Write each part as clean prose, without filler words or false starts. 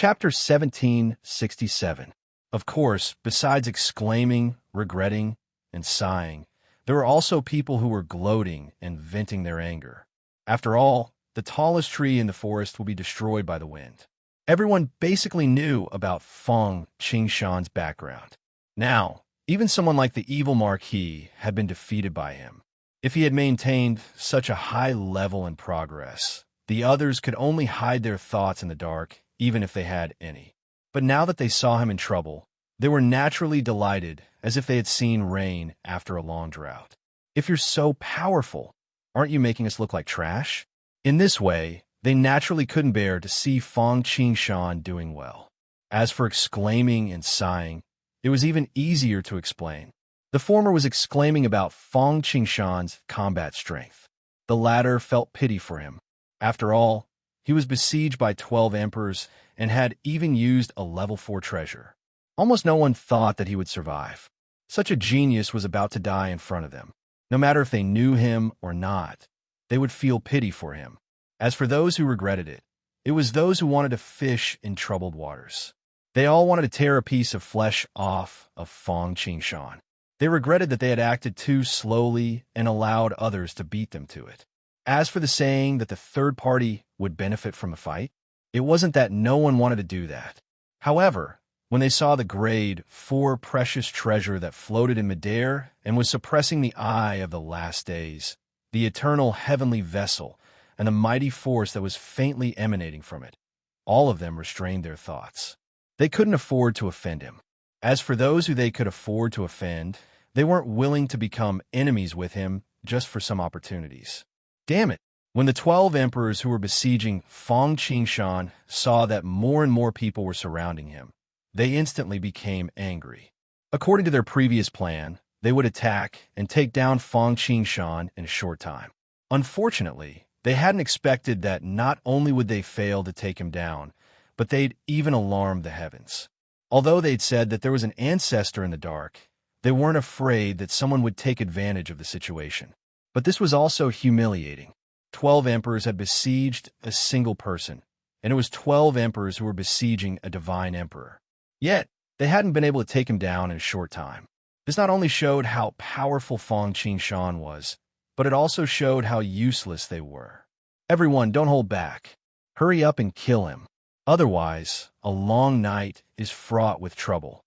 Chapter 1767. Of course, besides exclaiming, regretting, and sighing, there were also people who were gloating and venting their anger. After all, the tallest tree in the forest will be destroyed by the wind. Everyone basically knew about Feng Qingshan's background. Now, even someone like the evil Marquis had been defeated by him. If he had maintained such a high level in progress, the others could only hide their thoughts in the dark, even if they had any. But now that they saw him in trouble, they were naturally delighted, as if they had seen rain after a long drought. If you're so powerful, aren't you making us look like trash? In this way, they naturally couldn't bear to see Feng Qingshan doing well. As for exclaiming and sighing, it was even easier to explain. The former was exclaiming about Feng Qingshan's combat strength. The latter felt pity for him. After all, he was besieged by 12 emperors and had even used a level 4 treasure. Almost no one thought that he would survive. Such a genius was about to die in front of them. No matter if they knew him or not, they would feel pity for him. As for those who regretted it, it was those who wanted to fish in troubled waters. They all wanted to tear a piece of flesh off of Feng Qingshan. They regretted that they had acted too slowly and allowed others to beat them to it. As for the saying that the third party would benefit from the fight, it wasn't that no one wanted to do that. However, when they saw the grade 4 precious treasure that floated in midair and was suppressing the eye of the last days, the eternal heavenly vessel, and the mighty force that was faintly emanating from it, all of them restrained their thoughts. They couldn't afford to offend him. As for those who they could afford to offend, they weren't willing to become enemies with him just for some opportunities. Damn it! When the 12 emperors who were besieging Feng Qingshan saw that more and more people were surrounding him, they instantly became angry. According to their previous plan, they would attack and take down Feng Qingshan in a short time. Unfortunately, they hadn't expected that not only would they fail to take him down, but they'd even alarm the heavens. Although they'd said that there was an ancestor in the dark, they weren't afraid that someone would take advantage of the situation. But this was also humiliating. 12 emperors had besieged a single person, and it was 12 emperors who were besieging a divine emperor. Yet, they hadn't been able to take him down in a short time. This not only showed how powerful Feng Qingshan was, but it also showed how useless they were. Everyone, don't hold back. Hurry up and kill him. Otherwise, a long night is fraught with trouble.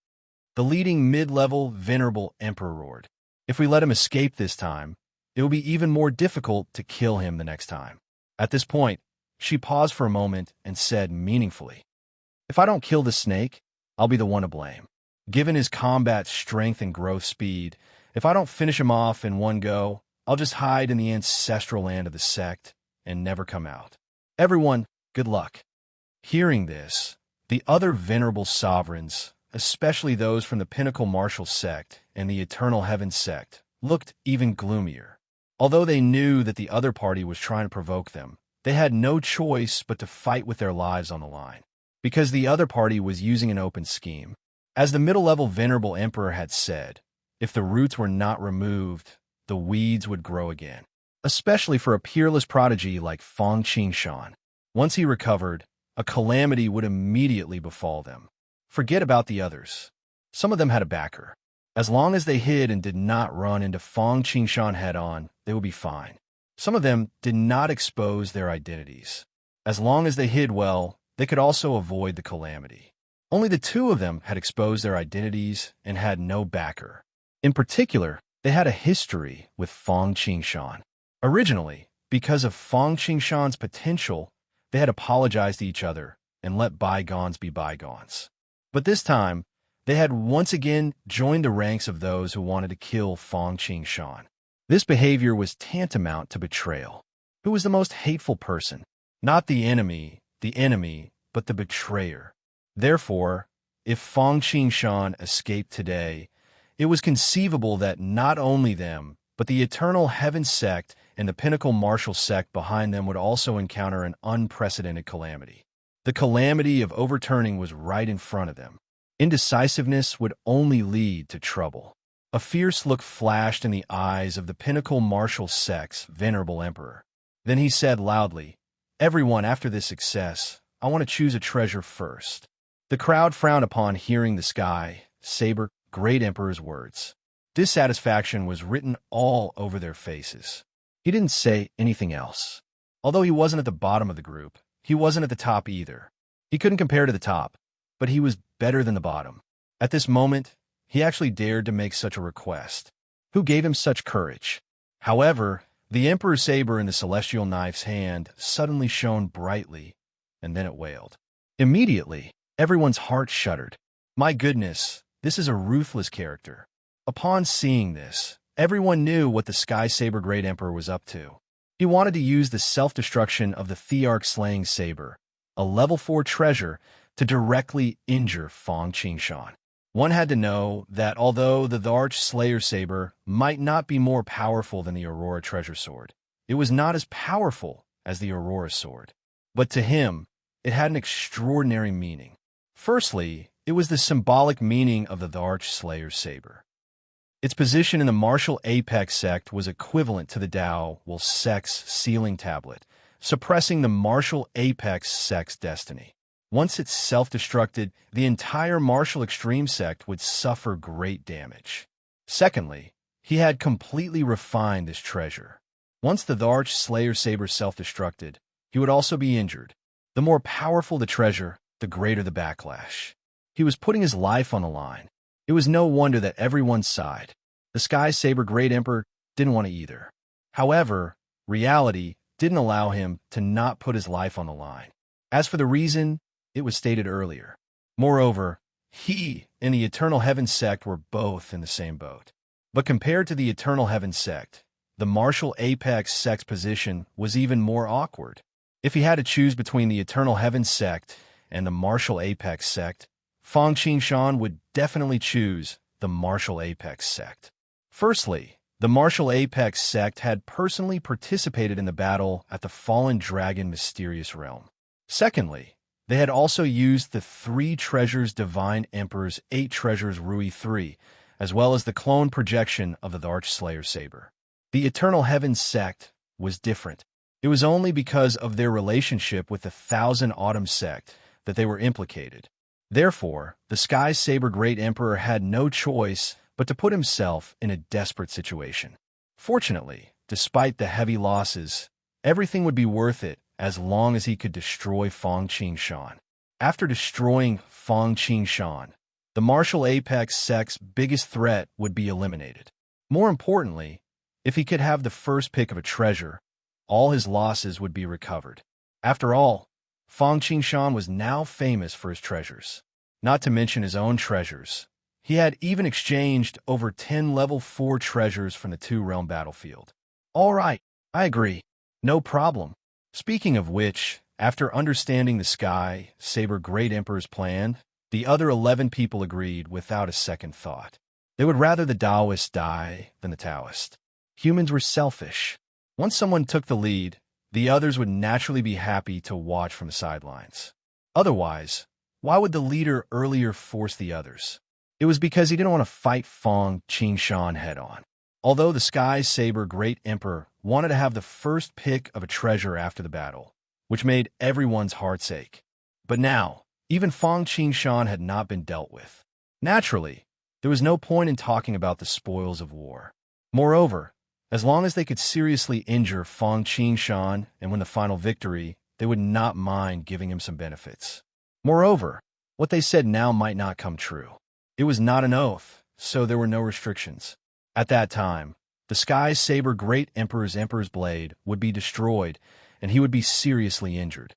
The leading mid-level venerable emperor roared. If we let him escape this time, it will be even more difficult to kill him the next time. At this point, she paused for a moment and said meaningfully, "If I don't kill the snake, I'll be the one to blame. Given his combat strength and growth speed, if I don't finish him off in one go, I'll just hide in the ancestral land of the sect and never come out. Everyone, good luck." Hearing this, the other venerable sovereigns, especially those from the Pinnacle Martial Sect and the Eternal Heaven Sect, looked even gloomier. Although they knew that the other party was trying to provoke them, they had no choice but to fight with their lives on the line, because the other party was using an open scheme. As the middle-level venerable emperor had said, if the roots were not removed, the weeds would grow again, especially for a peerless prodigy like Feng Qingshan. Once he recovered, a calamity would immediately befall them. Forget about the others. Some of them had a backer. As long as they hid and did not run into Feng Qingshan head-on, they would be fine. Some of them did not expose their identities. As long as they hid well, they could also avoid the calamity. Only the 2 of them had exposed their identities and had no backer. In particular, they had a history with Feng Qingshan. Originally, because of Feng Qingshan's potential, they had apologized to each other and let bygones be bygones. But this time, they had once again joined the ranks of those who wanted to kill Feng Qingshan. This behavior was tantamount to betrayal. Who was the most hateful person? Not the enemy, but the betrayer. Therefore, if Feng Qingshan escaped today, it was conceivable that not only them, but the Eternal Heaven Sect and the Pinnacle Martial Sect behind them would also encounter an unprecedented calamity. The calamity of overturning was right in front of them. Indecisiveness would only lead to trouble. A fierce look flashed in the eyes of the Pinnacle Martial Sect's venerable emperor. Then he said loudly, "Everyone, after this success, I want to choose a treasure first." The crowd frowned upon hearing the Sky Saber Great Emperor's words. Dissatisfaction was written all over their faces. He didn't say anything else. Although he wasn't at the bottom of the group, he wasn't at the top either. He couldn't compare to the top, but he was better than the bottom. At this moment, he actually dared to make such a request. Who gave him such courage? However, the Emperor's saber in the celestial knife's hand suddenly shone brightly, and then it wailed. Immediately, everyone's heart shuddered. My goodness, this is a ruthless character. Upon seeing this, everyone knew what the Sky Saber Great Emperor was up to. He wanted to use the self-destruction of the Thearch Slaying Saber, a level 4 treasure, to directly injure Fong Qingshan. One had to know that although the Thearch Slayer Saber might not be more powerful than the Aurora Treasure Sword, it was not as powerful as the Aurora Sword. But to him, it had an extraordinary meaning. Firstly, it was the symbolic meaning of the Thearch Slayer Saber. Its position in the martial apex sect was equivalent to the Tao Will sect's sealing tablet, suppressing the martial apex sect's destiny. Once it self-destructed, the entire martial extreme sect would suffer great damage. Secondly, he had completely refined this treasure. Once the Thearch Slayer Saber self-destructed, he would also be injured. The more powerful the treasure, the greater the backlash. He was putting his life on the line. It was no wonder that everyone sighed. The Sky Saber Great Emperor didn't want to either. However, reality didn't allow him to not put his life on the line. As for the reason, it was stated earlier. Moreover, he and the Eternal Heaven sect were both in the same boat. But compared to the Eternal Heaven sect, the martial apex sect's position was even more awkward. If he had to choose between the Eternal Heaven sect and the martial apex sect, Fong Qingshan would definitely choose the martial apex sect. Firstly, the martial apex sect had personally participated in the battle at the Fallen Dragon Mysterious Realm. Secondly, they had also used the 3 treasures Divine Emperor's 8 treasures Rui 3, as well as the clone projection of the Thearch Slayer Saber. The Eternal Heaven sect was different. It was only because of their relationship with the Thousand Autumn sect that they were implicated. Therefore, the Sky Saber Great Emperor had no choice but to put himself in a desperate situation. Fortunately, despite the heavy losses, everything would be worth it as long as he could destroy Fong Qingshan. After destroying Fong Qingshan, the martial apex sect's biggest threat would be eliminated. More importantly, if he could have the first pick of a treasure, all his losses would be recovered. After all, Fong Qingshan was now famous for his treasures, not to mention his own treasures. He had even exchanged over 10 level 4 treasures from the 2-realm battlefield. All right, I agree. No problem. Speaking of which, after understanding the Sky Saber Great Emperor's plan, the other 11 people agreed without a second thought. They would rather the Taoist die than the Taoist. Humans were selfish. Once someone took the lead, the others would naturally be happy to watch from the sidelines. Otherwise, why would the leader earlier force the others? It was because he didn't want to fight Fong Qingshan head-on. Although the Sky Saber Great Emperor wanted to have the first pick of a treasure after the battle, which made everyone's hearts ache. But now, even Fong Qingshan had not been dealt with. Naturally, there was no point in talking about the spoils of war. Moreover, as long as they could seriously injure Fong Qingshan and win the final victory, they would not mind giving him some benefits. Moreover, what they said now might not come true. It was not an oath, so there were no restrictions. At that time, the Sky Saber Great Emperor's Blade would be destroyed, and he would be seriously injured.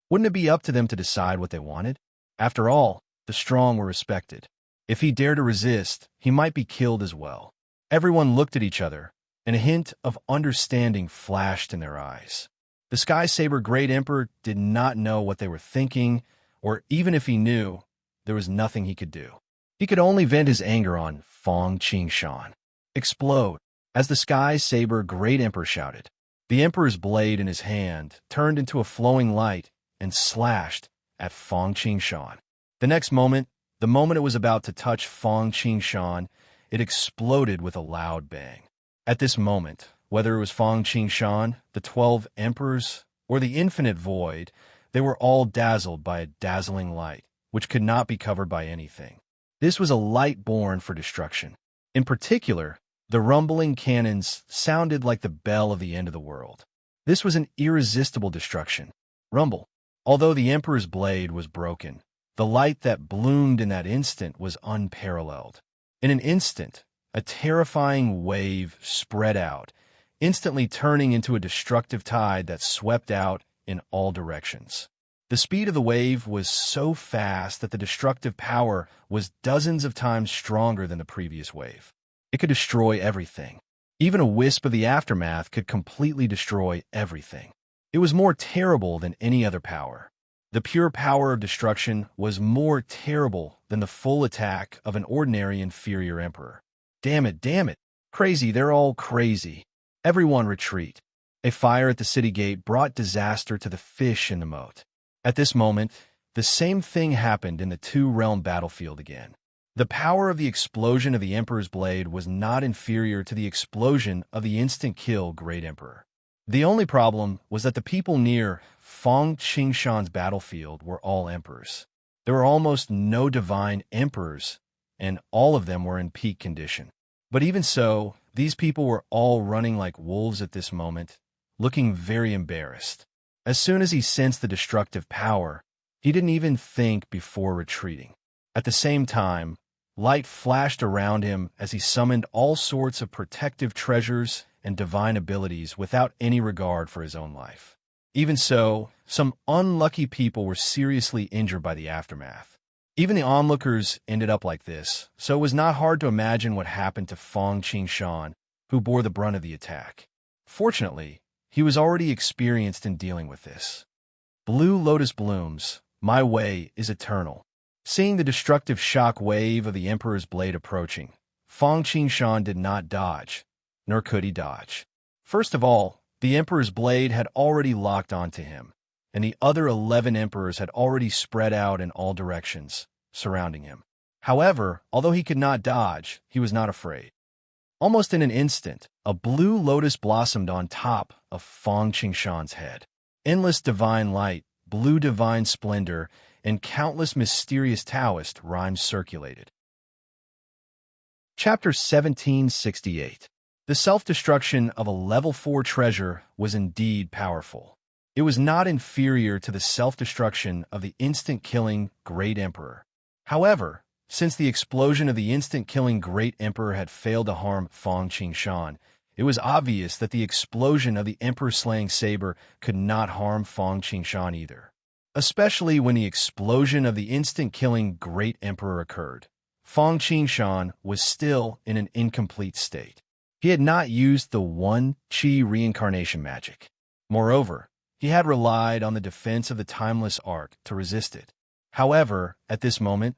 Wouldn't it be up to them to decide what they wanted? After all, the strong were respected. If he dared to resist, he might be killed as well. Everyone looked at each other, and a hint of understanding flashed in their eyes. The Sky Saber Great Emperor did not know what they were thinking, or even if he knew, there was nothing he could do. He could only vent his anger on Fong Qingshan. Explode, as the Sky Saber Great Emperor shouted. The Emperor's blade in his hand turned into a flowing light and slashed at Fong Qingshan. The next moment, the moment it was about to touch Fong Qingshan, it exploded with a loud bang. At this moment, whether it was Fong Qingshan, the 12 Emperors, or the Infinite Void, They were all dazzled by a dazzling light, which could not be covered by anything. This was a light born for destruction. In particular, the rumbling cannons sounded like the bell of the end of the world. This was an irresistible destruction. Rumble. Although the Emperor's blade was broken, the light that bloomed in that instant was unparalleled. In an instant, a terrifying wave spread out, instantly turning into a destructive tide that swept out in all directions. The speed of the wave was so fast that the destructive power was dozens of times stronger than the previous wave. It could destroy everything. Even a wisp of the aftermath could completely destroy everything. It was more terrible than any other power. The pure power of destruction was more terrible than the full attack of an ordinary inferior emperor. Damn it, damn it. Crazy, they're all crazy. Everyone retreat. A fire at the city gate brought disaster to the fish in the moat. At this moment, the same thing happened in the two-realm battlefield again. The power of the explosion of the Emperor's blade was not inferior to the explosion of the instant-kill Great Emperor. The only problem was that the people near Fang Qingshan's battlefield were all emperors. There were almost no divine emperors, and all of them were in peak condition. But even so, these people were all running like wolves at this moment, looking very embarrassed. As soon as he sensed the destructive power, he didn't even think before retreating. At the same time, light flashed around him as he summoned all sorts of protective treasures and divine abilities without any regard for his own life. Even so, some unlucky people were seriously injured by the aftermath. Even the onlookers ended up like this, so it was not hard to imagine what happened to Fang Qingshan, who bore the brunt of the attack. Fortunately, he was already experienced in dealing with this. Blue lotus blooms, my way is eternal. Seeing the destructive shock wave of the Emperor's blade approaching, Fang Qingshan did not dodge, nor could he dodge. First of all, the Emperor's blade had already locked onto him, and the other 11 emperors had already spread out in all directions, surrounding him. However, although he could not dodge, he was not afraid. Almost in an instant, a blue lotus blossomed on top of Fang Qingshan's head. Endless divine light, blue divine splendor, and countless mysterious Taoist rhymes circulated. Chapter 1768. The self-destruction of a level 4 treasure was indeed powerful. It was not inferior to the self-destruction of the instant-killing Great Emperor. However, since the explosion of the instant-killing Great Emperor had failed to harm Fang Qingshan, it was obvious that the explosion of the Emperor-slaying saber could not harm Fang Qingshan either. Especially when the explosion of the instant-killing Great Emperor occurred, Fang Qingshan was still in an incomplete state. He had not used the Qi reincarnation magic. Moreover, he had relied on the defense of the timeless arc to resist it. However, at this moment,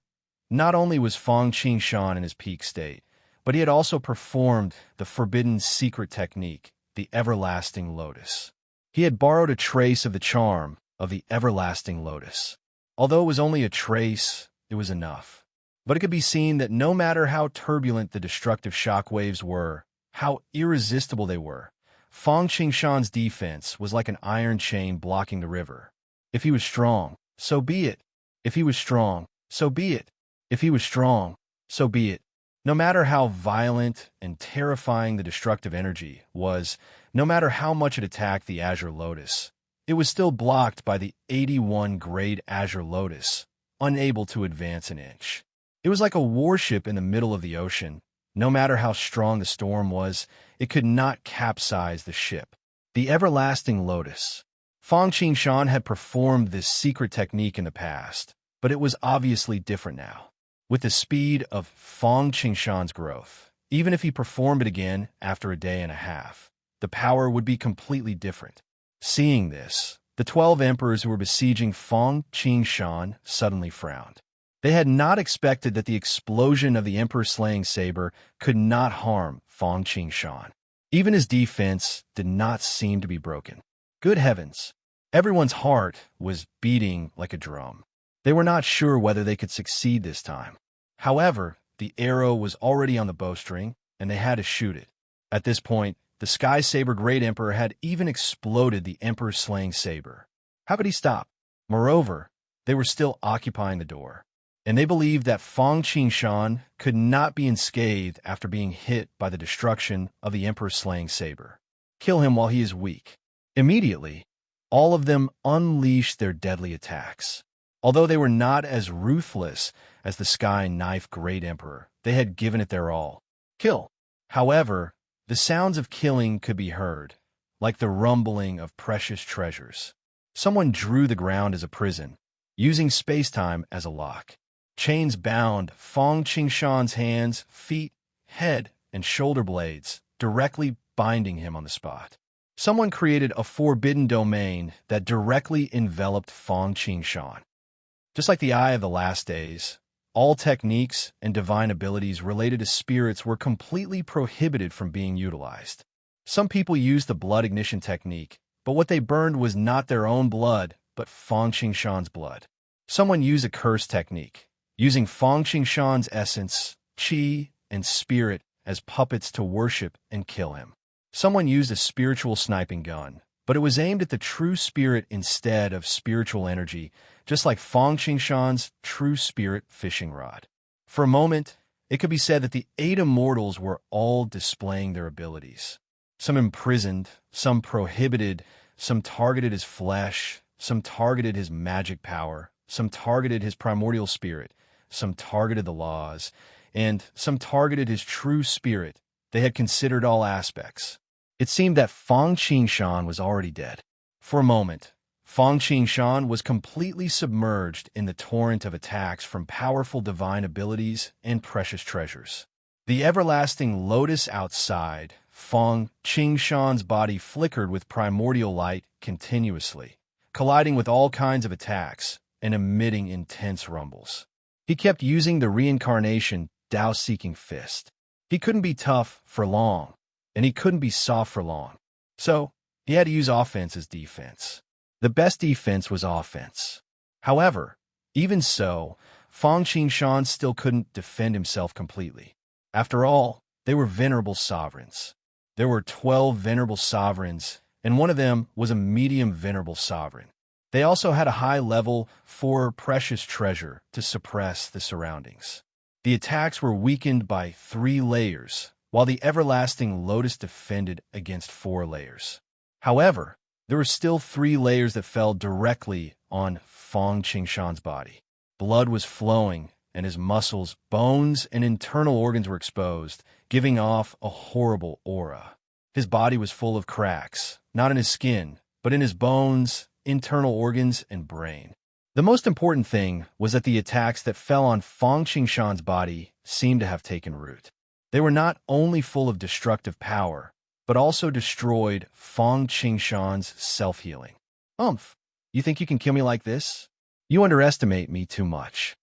not only was Fang Qingshan in his peak state, but he had also performed the forbidden secret technique, the everlasting lotus. He had borrowed a trace of the charm of the everlasting lotus. Although it was only a trace, it was enough. But it could be seen that no matter how turbulent the destructive shockwaves were, how irresistible they were, Fang Qingshan's defense was like an iron chain blocking the river. If he was strong, so be it. If he was strong, so be it. If he was strong, so be it. No matter how violent and terrifying the destructive energy was, no matter how much it attacked the Azure Lotus, it was still blocked by the 81-grade Azure Lotus, unable to advance an inch. It was like a warship in the middle of the ocean. No matter how strong the storm was, it could not capsize the ship. The everlasting lotus. Fang Qingshan had performed this secret technique in the past, but it was obviously different now. With the speed of Fang Qingshan's growth, even if he performed it again after a day and a half, the power would be completely different. Seeing this, the 12 emperors who were besieging Fang Qingshan suddenly frowned. They had not expected that the explosion of the emperor-slaying saber could not harm Fang Qingshan. Even his defense did not seem to be broken. Good heavens! Everyone's heart was beating like a drum. They were not sure whether they could succeed this time. However, the arrow was already on the bowstring, and they had to shoot it. At this point, the Sky Saber Great Emperor had even exploded the Emperor-slaying saber. How could he stop? Moreover, they were still occupying the door, and they believed that Fang Qingshan could not be unscathed after being hit by the destruction of the Emperor's slaying saber. Kill him while he is weak. Immediately, all of them unleashed their deadly attacks. Although they were not as ruthless as the Sky Knife Great Emperor, they had given it their all. Kill. However, the sounds of killing could be heard, like the rumbling of precious treasures. Someone drew the ground as a prison, using space-time as a lock. Chains bound Fang Qingshan's hands, feet, head, and shoulder blades, directly binding him on the spot. Someone created a forbidden domain that directly enveloped Fang Qingshan. Just like the Eye of the Last Days, all techniques and divine abilities related to spirits were completely prohibited from being utilized. Some people used the blood ignition technique, but what they burned was not their own blood, but Fang Qingshan's blood. Someone used a curse technique, using Fang Qingshan's essence, qi, and spirit as puppets to worship and kill him. Someone used a spiritual sniping gun, but it was aimed at the true spirit instead of spiritual energy, just like Fang Qingshan's true spirit fishing rod. For a moment, it could be said that the 8 immortals were all displaying their abilities. Some imprisoned, some prohibited, some targeted his flesh, some targeted his magic power, some targeted his primordial spirit, some targeted the laws, and some targeted his true spirit. They had considered all aspects. It seemed that Fang Qingshan was already dead. For a moment, Fang Qingshan was completely submerged in the torrent of attacks from powerful divine abilities and precious treasures. The everlasting lotus outside, Fang Qingshan's body flickered with primordial light continuously, colliding with all kinds of attacks and emitting intense rumbles. He kept using the reincarnation Tao-seeking fist. He couldn't be tough for long, and he couldn't be soft for long. So, he had to use offense as defense. The best defense was offense. However, even so, Fang Qingshan still couldn't defend himself completely. After all, they were venerable sovereigns. There were 12 venerable sovereigns, and one of them was a medium venerable sovereign. They also had a high level for precious treasure to suppress the surroundings. The attacks were weakened by 3 layers, while the everlasting lotus defended against 4 layers. However, there were still 3 layers that fell directly on Fang Qingshan's body. Blood was flowing, and his muscles, bones, and internal organs were exposed, giving off a horrible aura. His body was full of cracks, not in his skin, but in his bones, internal organs, and brain. The most important thing was that the attacks that fell on Fang Qingshan's body seemed to have taken root. They were not only full of destructive power, but also destroyed Fang Qingshan's self-healing. You think you can kill me like this? You underestimate me too much.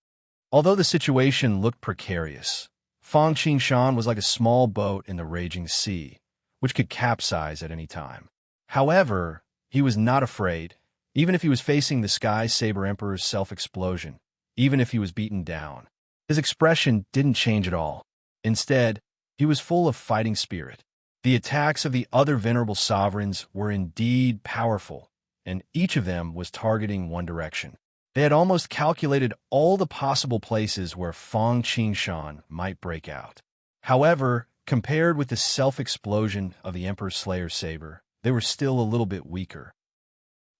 Although the situation looked precarious, Fang Qingshan was like a small boat in the raging sea, which could capsize at any time. However, he was not afraid, even if he was facing the Sky Saber Emperor's self-explosion, even if he was beaten down. His expression didn't change at all. Instead, he was full of fighting spirit. The attacks of the other venerable sovereigns were indeed powerful, and each of them was targeting one direction. They had almost calculated all the possible places where Fang Qingshan might break out. However, compared with the self-explosion of the Emperor's Slayer Saber, they were still a little bit weaker.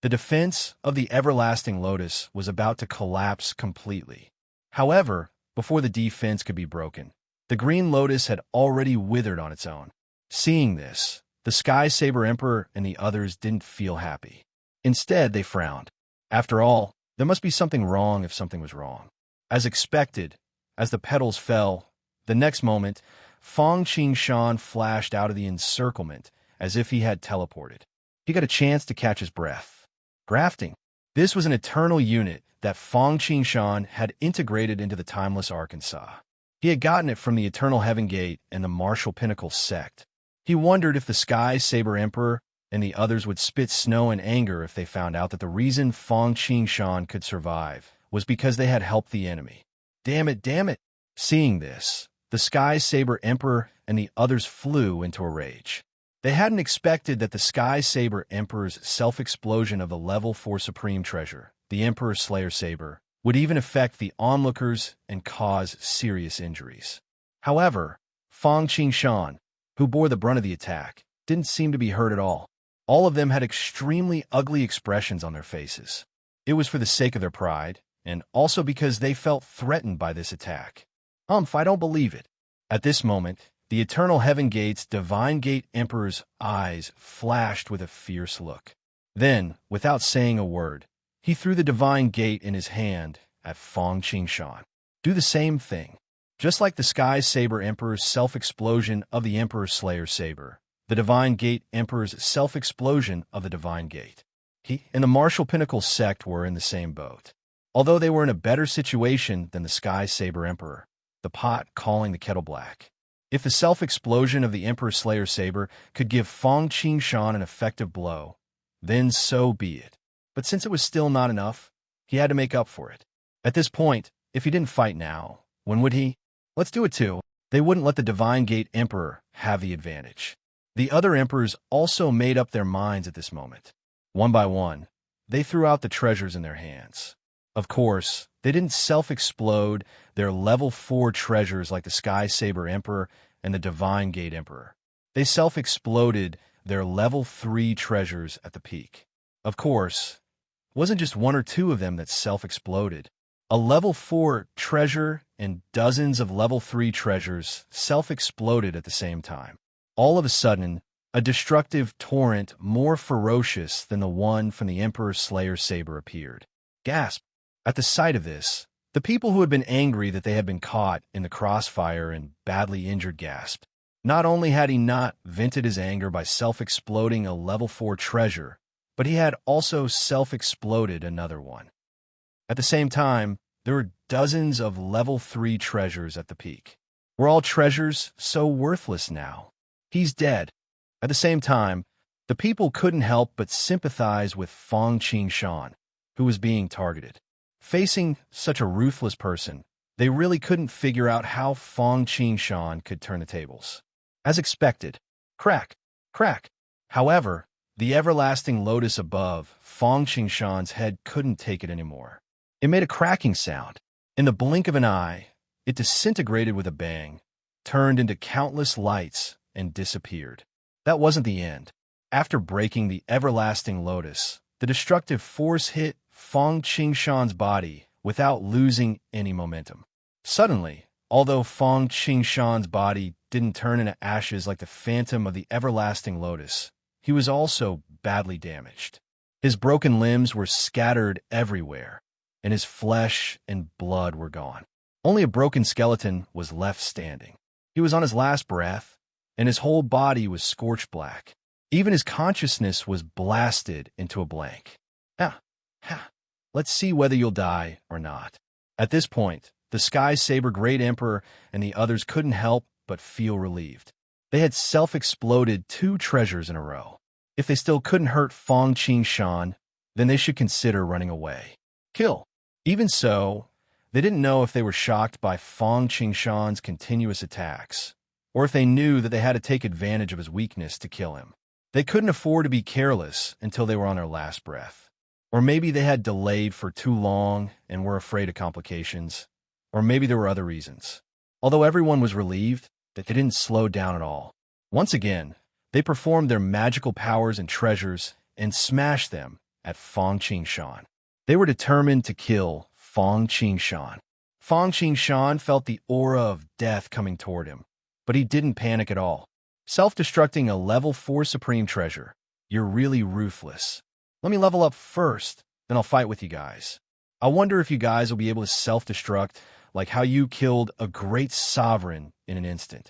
The defense of the Everlasting Lotus was about to collapse completely. However, before the defense could be broken, the Green Lotus had already withered on its own. Seeing this, the Sky Saber Emperor and the others didn't feel happy. Instead, they frowned. After all, there must be something wrong if something was wrong. As expected, as the petals fell, the next moment, Fang Qingshan flashed out of the encirclement as if he had teleported. He got a chance to catch his breath. Grafting. This was an eternal unit that Fang Qingshan had integrated into the timeless Arkansas. He had gotten it from the Eternal Heaven Gate and the Martial Pinnacle sect. He wondered if the Sky Saber Emperor and the others would spit snow in anger if they found out that the reason Fang Qingshan could survive was because they had helped the enemy. Damn it, damn it! Seeing this, the Sky Saber Emperor and the others flew into a rage. They hadn't expected that the Sky Saber Emperor's self-explosion of the Level 4 Supreme Treasure the Emperor Slayer saber, would even affect the onlookers and cause serious injuries. However, Fang Qingshan, who bore the brunt of the attack, didn't seem to be hurt at all. All of them had extremely ugly expressions on their faces. It was for the sake of their pride, and also because they felt threatened by this attack. I don't believe it. At this moment, the Eternal Heaven Gate's Divine Gate Emperor's eyes flashed with a fierce look. Then, without saying a word, he threw the Divine Gate in his hand at Fang Qingshan. Do the same thing. Just like the Sky Saber Emperor's self-explosion of the Emperor Slayer Saber, the Divine Gate Emperor's self-explosion of the Divine Gate. He and the Martial Pinnacle sect were in the same boat. Although they were in a better situation than the Sky Saber Emperor, the pot calling the kettle black. If the self-explosion of the Emperor Slayer Saber could give Fang Qingshan an effective blow, then so be it. But since it was still not enough, he had to make up for it. At this point, if he didn't fight now, when would he? Let's do it too. They wouldn't let the Divine Gate Emperor have the advantage. The other emperors also made up their minds at this moment. One by one, they threw out the treasures in their hands. Of course, they didn't self-explode their level 4 treasures like the Sky Saber Emperor and the Divine Gate Emperor. They self-exploded their level 3 treasures at the peak. Of course, it wasn't just one or two of them that self-exploded. A level 4 treasure and dozens of level 3 treasures self-exploded at the same time. All of a sudden, a destructive torrent more ferocious than the one from the Emperor Slayer Saber appeared. Gasp! At the sight of this, the people who had been angry that they had been caught in the crossfire and badly injured gasped. Not only had he not vented his anger by self-exploding a level 4 treasure, but he had also self-exploded another one. At the same time, there were dozens of level 3 treasures at the peak. Were all treasures so worthless now? He's dead. At the same time, the people couldn't help but sympathize with Fang Qingshan, who was being targeted. Facing such a ruthless person, they really couldn't figure out how Fang Qingshan could turn the tables. As expected, crack, crack. However, the everlasting lotus above Fang Qingshan's head couldn't take it anymore. It made a cracking sound. In the blink of an eye, it disintegrated with a bang, turned into countless lights, and disappeared. That wasn't the end. After breaking the everlasting lotus, the destructive force hit Fang Qingshan's body without losing any momentum. Suddenly, although Fang Qingshan's body didn't turn into ashes like the phantom of the everlasting lotus, he was also badly damaged. His broken limbs were scattered everywhere, and his flesh and blood were gone. Only a broken skeleton was left standing. He was on his last breath, and his whole body was scorched black. Even his consciousness was blasted into a blank. Let's see whether you'll die or not. At this point, the Sky Saber Great Emperor and the others couldn't help but feel relieved. They had self-exploded 2 treasures in a row. If they still couldn't hurt Fang Qingshan, then they should consider running away. Kill. Even so, they didn't know if they were shocked by Fang Qingshan's continuous attacks, or if they knew that they had to take advantage of his weakness to kill him. They couldn't afford to be careless until they were on their last breath. Or maybe they had delayed for too long and were afraid of complications. Or maybe there were other reasons. Although everyone was relieved that they didn't slow down at all. Once again, they performed their magical powers and treasures and smashed them at Fang Qingshan. They were determined to kill Fang Qingshan. Fang Qingshan felt the aura of death coming toward him, but he didn't panic at all. Self-destructing a level 4 supreme treasure. You're really ruthless. Let me level up first, then I'll fight with you guys. I wonder if you guys will be able to self-destruct like how you killed a great sovereign in an instant.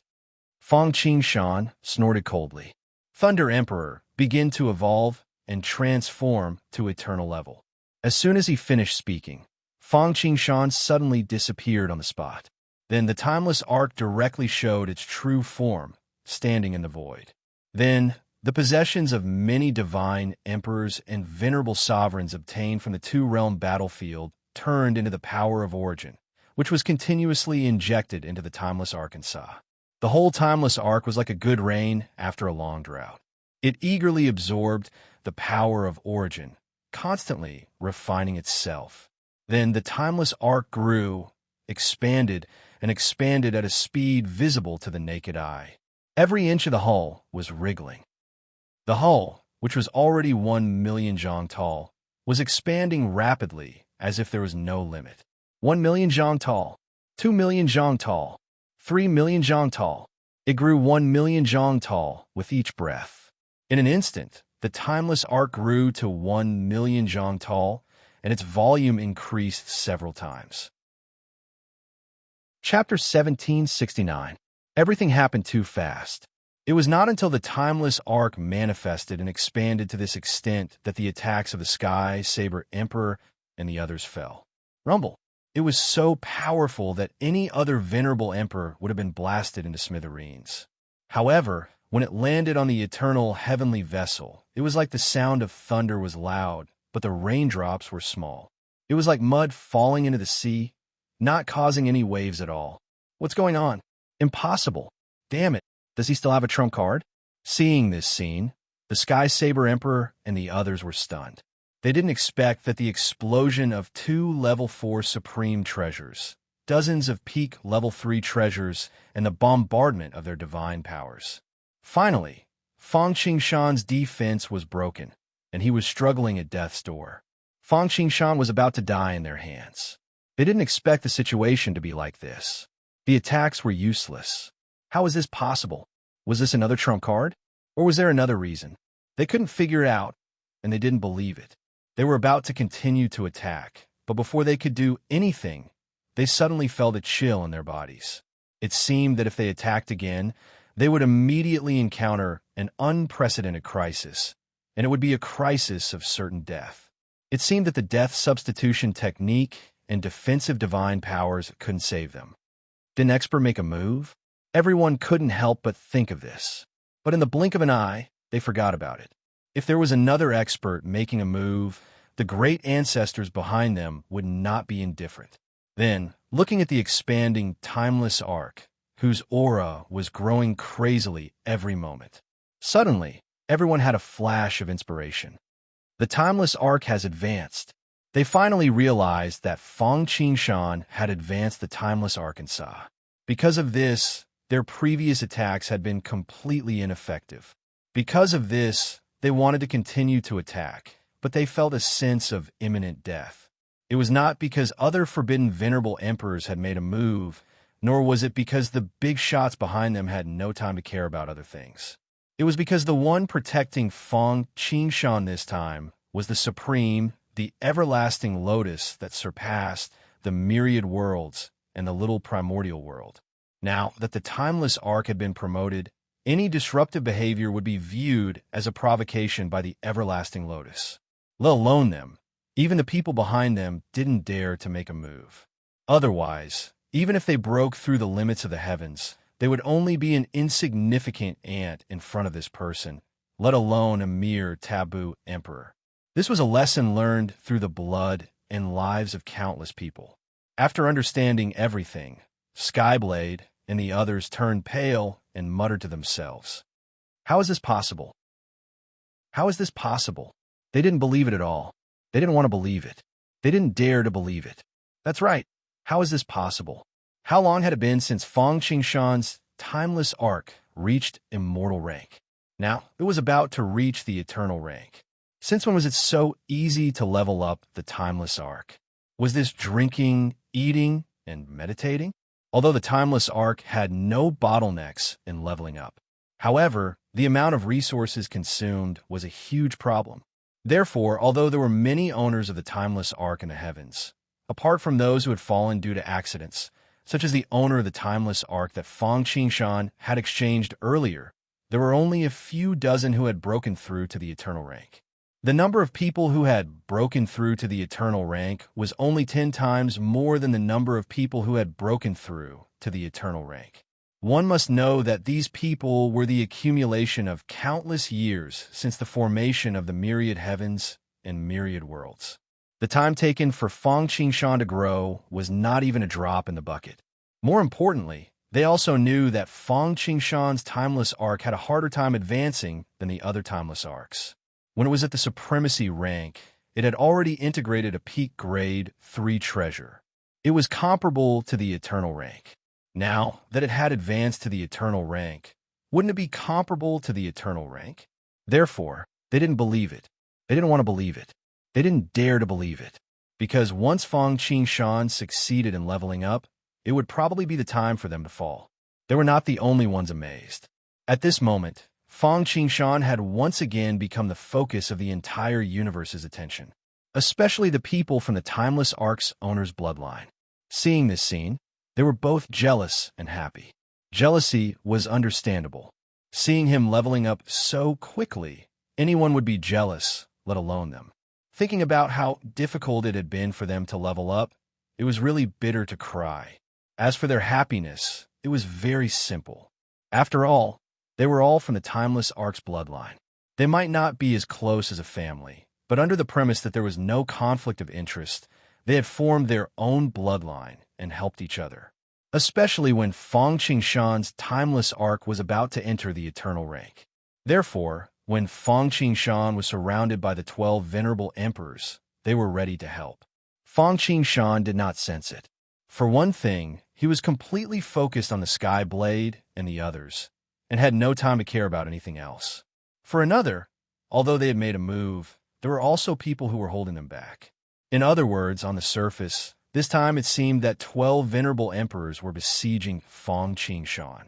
Fang Qingshan snorted coldly. Thunder Emperor began to evolve and transform to eternal level. As soon as he finished speaking, Fang Qingshan suddenly disappeared on the spot. Then the timeless arc directly showed its true form, standing in the void. Then the possessions of many divine emperors and venerable sovereigns obtained from the 2-realm battlefield turned into the power of origin, which was continuously injected into the timeless Arkansas. The whole timeless arc was like a good rain after a long drought. It eagerly absorbed the power of origin constantly refining itself. Then the timeless arc grew, expanded, and expanded at a speed visible to the naked eye. Every inch of the hull was wriggling. The hull, which was already 1,000,000 zhang tall, was expanding rapidly as if there was no limit. 1,000,000 zhang tall, 2,000,000 zhang tall, 3,000,000 zhang tall. It grew 1,000,000 zhang tall with each breath. In an instant, the timeless arc grew to 1,000,000 zhang tall, and its volume increased several times. Chapter 1769. Everything happened too fast. It was not until the timeless arc manifested and expanded to this extent that the attacks of the Sky Saber Emperor and the others fell. Rumble. It was so powerful that any other venerable emperor would have been blasted into smithereens. However, when it landed on the eternal heavenly vessel, it was like the sound of thunder was loud, but the raindrops were small. It was like mud falling into the sea, not causing any waves at all. What's going on? Impossible. Damn it. Does he still have a trump card? Seeing this scene, the Sky Saber Emperor and the others were stunned. They didn't expect that the explosion of 2 level 4 supreme treasures, dozens of peak level 3 treasures, and the bombardment of their divine powers. Finally, Fang Qingshan's defense was broken, and he was struggling at death's door. Fang Qingshan was about to die in their hands. They didn't expect the situation to be like this. The attacks were useless. How was this possible? Was this another trump card? Or was there another reason? They couldn't figure it out, and they didn't believe it. They were about to continue to attack, but before they could do anything, they suddenly felt a chill in their bodies. It seemed that if they attacked again, they would immediately encounter an unprecedented crisis, and it would be a crisis of certain death. It seemed that the death substitution technique and defensive divine powers couldn't save them. Didn't Expert make a move? Everyone couldn't help but think of this. But in the blink of an eye, they forgot about it. If there was another expert making a move, the great ancestors behind them would not be indifferent. Then, looking at the expanding, timeless arc, whose aura was growing crazily every moment, suddenly, everyone had a flash of inspiration. The timeless arc has advanced. They finally realized that Fang Qingshan had advanced the timeless arc and saw. Because of this, their previous attacks had been completely ineffective. Because of this, they wanted to continue to attack, but they felt a sense of imminent death. It was not because other forbidden venerable emperors had made a move, nor was it because the big shots behind them had no time to care about other things. It was because the one protecting Fang Qingshan this time was the supreme, the everlasting lotus that surpassed the myriad worlds and the little primordial world. Now that the timeless arc had been promoted, any disruptive behavior would be viewed as a provocation by the everlasting lotus. Let alone them, even the people behind them didn't dare to make a move. Otherwise, even if they broke through the limits of the heavens, they would only be an insignificant ant in front of this person, let alone a mere taboo emperor. This was a lesson learned through the blood and lives of countless people. After understanding everything, Skyblade and the others turned pale and muttered to themselves, "How is this possible? How is this possible?" They didn't believe it at all. They didn't want to believe it. They didn't dare to believe it. That's right. How is this possible? How long had it been since Fang Qingshan's timeless arc reached immortal rank? Now, it was about to reach the eternal rank. Since when was it so easy to level up the timeless arc? Was this drinking, eating, and meditating? Although the timeless arc had no bottlenecks in leveling up. However, the amount of resources consumed was a huge problem. Therefore, although there were many owners of the timeless arc in the heavens, apart from those who had fallen due to accidents, such as the owner of the timeless arc that Fang Qingshan had exchanged earlier, there were only a few dozen who had broken through to the eternal rank. The number of people who had broken through to the eternal rank was only 10 times more than the number of people who had broken through to the eternal rank. One must know that these people were the accumulation of countless years since the formation of the myriad heavens and myriad worlds. The time taken for Fang Qingshan to grow was not even a drop in the bucket. More importantly, they also knew that Fang Qingshan's timeless arc had a harder time advancing than the other timeless arcs. When it was at the supremacy rank, it had already integrated a peak grade 3 treasure. It was comparable to the eternal rank. Now that it had advanced to the eternal rank, wouldn't it be comparable to the eternal rank? Therefore, they didn't believe it. They didn't want to believe it. They didn't dare to believe it. Because once Fang Qingshan succeeded in leveling up, it would probably be the time for them to fall. They were not the only ones amazed. At this moment, Fang Qingshan had once again become the focus of the entire universe's attention, especially the people from the Timeless Ark's owner's bloodline. Seeing this scene, they were both jealous and happy. Jealousy was understandable. Seeing him leveling up so quickly, anyone would be jealous, let alone them. Thinking about how difficult it had been for them to level up, it was really bitter to cry. As for their happiness, it was very simple. After all, they were all from the Timeless Ark's bloodline. They might not be as close as a family, but under the premise that there was no conflict of interest, they had formed their own bloodline and helped each other. Especially when Fang Qingshan's Timeless Ark was about to enter the eternal rank. Therefore, when Fang Qingshan was surrounded by the 12 venerable emperors, they were ready to help. Fang Qingshan did not sense it. For one thing, he was completely focused on the Sky Blade and the others, and had no time to care about anything else. For another, although they had made a move, there were also people who were holding them back. In other words, on the surface, this time it seemed that 12 venerable emperors were besieging Fang Qingshan.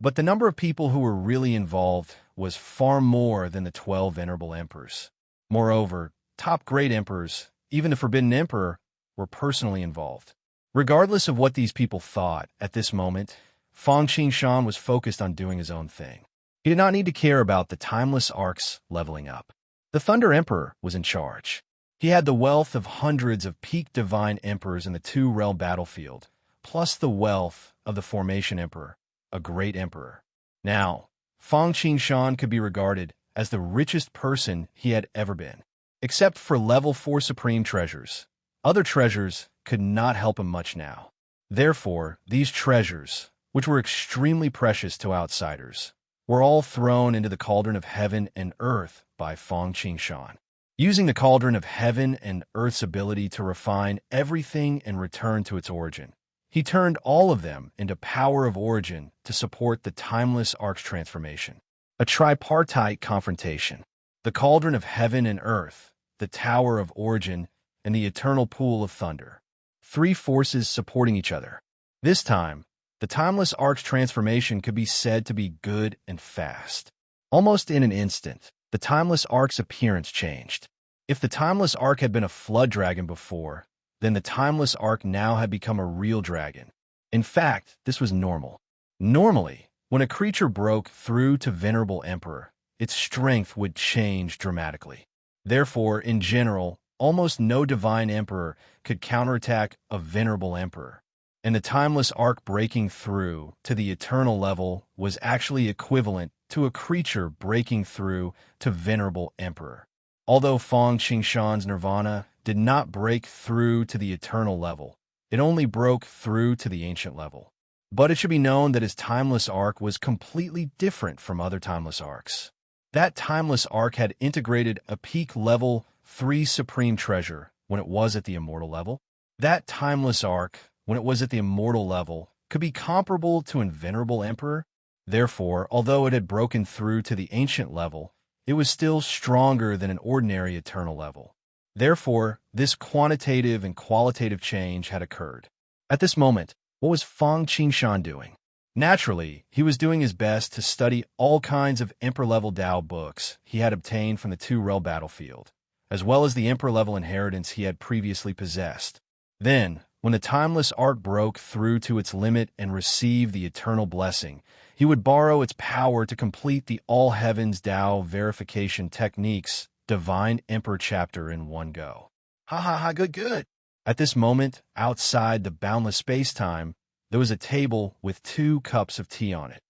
But the number of people who were really involved was far more than the 12 venerable emperors. Moreover, top great emperors, even the Forbidden Emperor, were personally involved. Regardless of what these people thought, at this moment, Fang Qingshan was focused on doing his own thing. He did not need to care about the Timeless Ark's leveling up. The Thunder Emperor was in charge. He had the wealth of hundreds of peak divine emperors in the two-realm battlefield, plus the wealth of the Formation Emperor, a great emperor. Now, Fang Qingshan could be regarded as the richest person he had ever been. Except for level 4 supreme treasures, other treasures could not help him much now. Therefore, these treasures, which were extremely precious to outsiders, were all thrown into the cauldron of heaven and earth by Fang Qingshan. Using the cauldron of heaven and earth's ability to refine everything and return to its origin, he turned all of them into power of origin to support the Timeless Ark's transformation. A tripartite confrontation. The cauldron of heaven and earth, the tower of origin, and the eternal pool of thunder. 3 forces supporting each other. This time, the Timeless Ark's transformation could be said to be good and fast. Almost in an instant, the Timeless Ark's appearance changed. If the Timeless Ark had been a flood dragon before, then the Timeless Ark now had become a real dragon. In fact, this was normal. Normally, when a creature broke through to Venerable Emperor, its strength would change dramatically. Therefore, in general, almost no divine emperor could counterattack a Venerable Emperor. And the Timeless Ark breaking through to the eternal level was actually equivalent to a creature breaking through to Venerable Emperor. Although Fang Qingshan's nirvana did not break through to the eternal level, it only broke through to the ancient level. But it should be known that his Timeless Ark was completely different from other Timeless Arks. That Timeless Ark had integrated a peak level 3 supreme treasure when it was at the immortal level. That Timeless Ark, when it was at the immortal level, could be comparable to an Venerable Emperor. Therefore, although it had broken through to the ancient level, it was still stronger than an ordinary eternal level. Therefore, this quantitative and qualitative change had occurred. At this moment, what was Fang Qingshan doing? Naturally, he was doing his best to study all kinds of Emperor-level Dao books he had obtained from the two-realm battlefield, as well as the Emperor-level inheritance he had previously possessed. Then, when the Timeless Ark broke through to its limit and received the eternal blessing, he would borrow its power to complete the All Heavens Dao verification techniques Divine Emperor chapter in one go. Good. At this moment, outside the boundless space-time, there was a table with 2 cups of tea on it.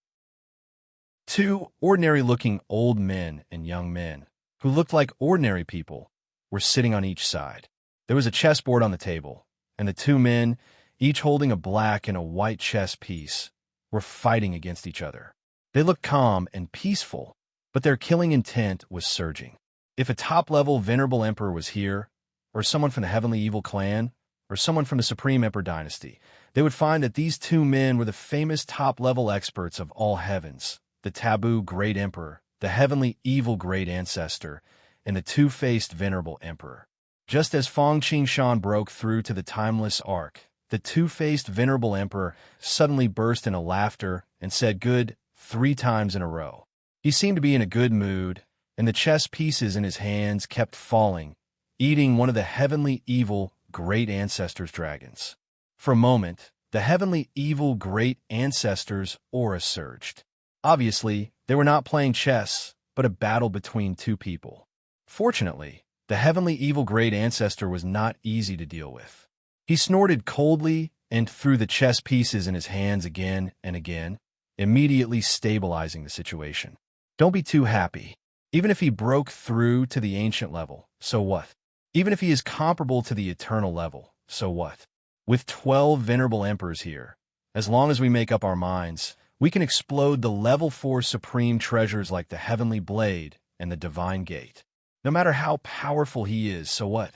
2 ordinary-looking old men and young men, who looked like ordinary people, were sitting on each side. There was a chessboard on the table, and the 2 men, each holding a black and a white chess piece, were fighting against each other. They looked calm and peaceful, but their killing intent was surging. If a top-level Venerable Emperor was here, or someone from the Heavenly Evil clan, or someone from the Supreme Emperor dynasty, they would find that these two men were the famous top-level experts of all heavens, the taboo Great Emperor, the Heavenly Evil Great Ancestor, and the two-faced Venerable Emperor. Just as Feng Qingshan broke through to the timeless arc, the two-faced Venerable Emperor suddenly burst into laughter and said good 3 times in a row. He seemed to be in a good mood, and the chess pieces in his hands kept falling, eating one of the Heavenly Evil Great Ancestor's dragons. For a moment, the Heavenly Evil Great Ancestor's aura surged. Obviously, they were not playing chess, but a battle between two people. Fortunately, the Heavenly Evil Great Ancestor was not easy to deal with. He snorted coldly and threw the chess pieces in his hands again and again, immediately stabilizing the situation. Don't be too happy. Even if he broke through to the ancient level, so what? Even if he is comparable to the eternal level, so what? With 12 Venerable Emperors here, as long as we make up our minds, we can explode the level 4 supreme treasures like the Heavenly Blade and the Divine Gate. No matter how powerful he is, so what?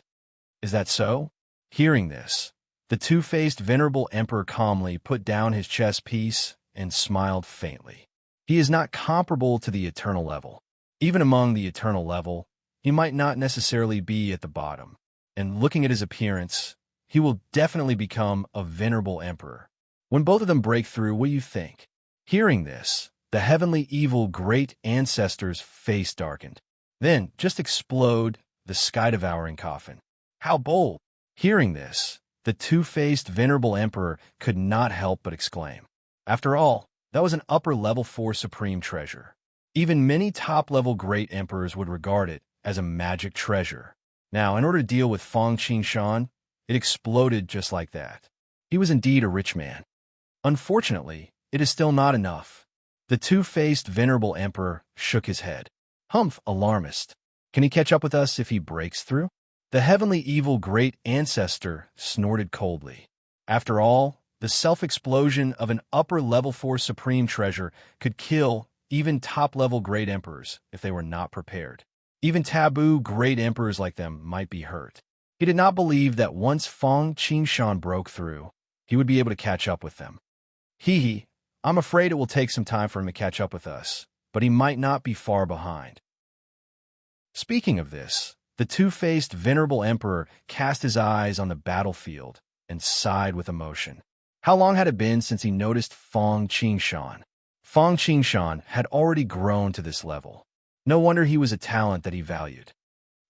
Is that so? Hearing this, the two-faced Venerable Emperor calmly put down his chess piece and smiled faintly. He is not comparable to the eternal level. Even among the eternal level, he might not necessarily be at the bottom. And looking at his appearance, he will definitely become a Venerable Emperor. When both of them break through, what do you think? Hearing this, the Heavenly Evil Great Ancestor's face darkened. Then, just explode, the sky-devouring coffin. How bold! Hearing this, the two-faced Venerable Emperor could not help but exclaim. After all, that was an upper level 4 supreme treasure. Even many top-level great emperors would regard it as a magic treasure. Now, in order to deal with Feng Qingshan, it exploded just like that. He was indeed a rich man. Unfortunately, it is still not enough. The two-faced Venerable Emperor shook his head. Humph, alarmist. Can he catch up with us if he breaks through? The Heavenly Evil Great Ancestor snorted coldly. After all, the self-explosion of an upper level 4 supreme treasure could kill even top-level great emperors if they were not prepared. Even taboo great emperors like them might be hurt. He did not believe that once Feng Qingshan broke through, he would be able to catch up with them. I'm afraid it will take some time for him to catch up with us, but he might not be far behind. Speaking of this, the two-faced Venerable Emperor cast his eyes on the battlefield and sighed with emotion. How long had it been since he noticed Feng Qingshan? Feng Qingshan had already grown to this level. No wonder he was a talent that he valued.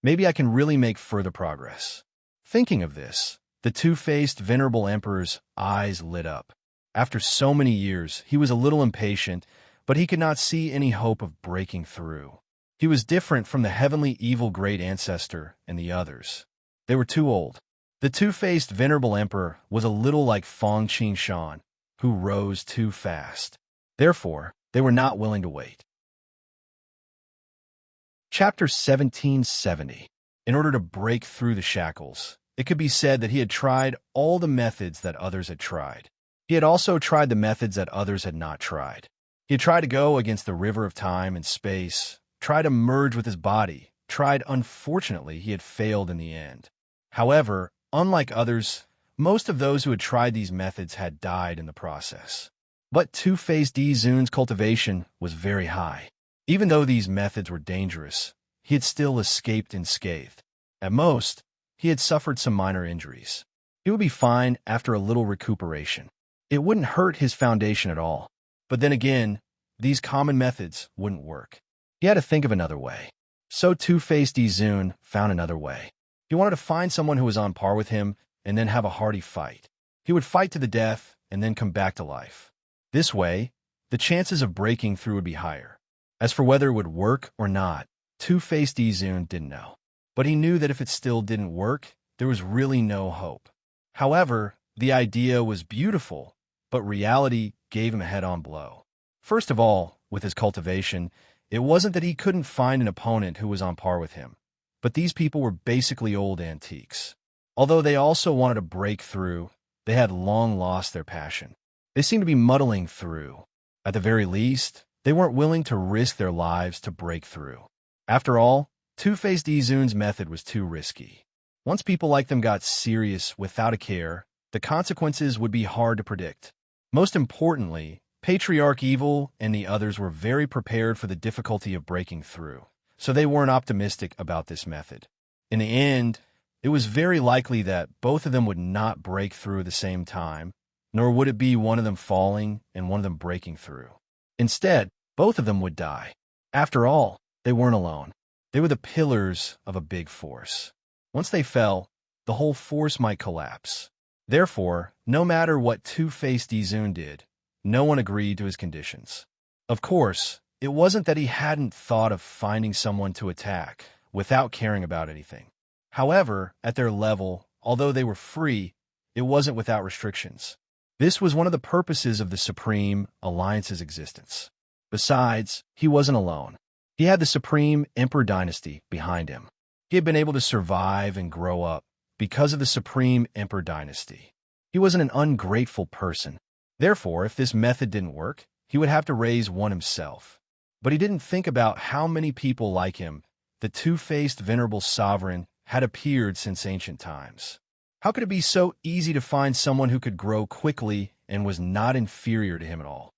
Maybe I can really make further progress. Thinking of this, the two-faced Venerable Emperor's eyes lit up. After so many years, he was a little impatient, but he could not see any hope of breaking through. He was different from the Heavenly Evil Great Ancestor and the others. They were too old. The two-faced Venerable Emperor was a little like Feng Qingshan, who rose too fast. Therefore, they were not willing to wait. Chapter 1770. In order to break through the shackles, it could be said that he had tried all the methods that others had tried. He had also tried the methods that others had not tried. He had tried to go against the river of time and space, tried to merge with his body, unfortunately, he had failed in the end. However, unlike others, most of those who had tried these methods had died in the process. But two-faced Dizun's cultivation was very high. Even though these methods were dangerous, he had still escaped unscathed. At most, he had suffered some minor injuries. He would be fine after a little recuperation. It wouldn't hurt his foundation at all. But then again, these common methods wouldn't work. He had to think of another way. So two-faced Dizun found another way. He wanted to find someone who was on par with him and then have a hearty fight. He would fight to the death and then come back to life. This way, the chances of breaking through would be higher. As for whether it would work or not, two-faced Dizun didn't know. But he knew that if it still didn't work, there was really no hope. However, the idea was beautiful, but reality gave him a head-on blow. First of all, with his cultivation, it wasn't that he couldn't find an opponent who was on par with him, but these people were basically old antiques. Although they also wanted to break through, they had long lost their passion. They seemed to be muddling through. At the very least, they weren't willing to risk their lives to break through. After all, Two-Faced Izun's method was too risky. Once people like them got serious without a care, the consequences would be hard to predict. Most importantly, Patriarch Evil and the others were very prepared for the difficulty of breaking through, so they weren't optimistic about this method. In the end, it was very likely that both of them would not break through at the same time, nor would it be one of them falling and one of them breaking through. Instead, both of them would die. After all, they weren't alone. They were the pillars of a big force. Once they fell, the whole force might collapse. Therefore, no matter what Two-Faced Izun did, no one agreed to his conditions. Of course, it wasn't that he hadn't thought of finding someone to attack without caring about anything. However, at their level, although they were free, it wasn't without restrictions. This was one of the purposes of the Supreme Alliance's existence. Besides, he wasn't alone. He had the Supreme Emperor dynasty behind him. He had been able to survive and grow up because of the Supreme Emperor dynasty. He wasn't an ungrateful person. Therefore, if this method didn't work, he would have to raise one himself. But he didn't think about how many people like him, the two-faced venerable sovereign, had appeared since ancient times. How could it be so easy to find someone who could grow quickly and was not inferior to him at all?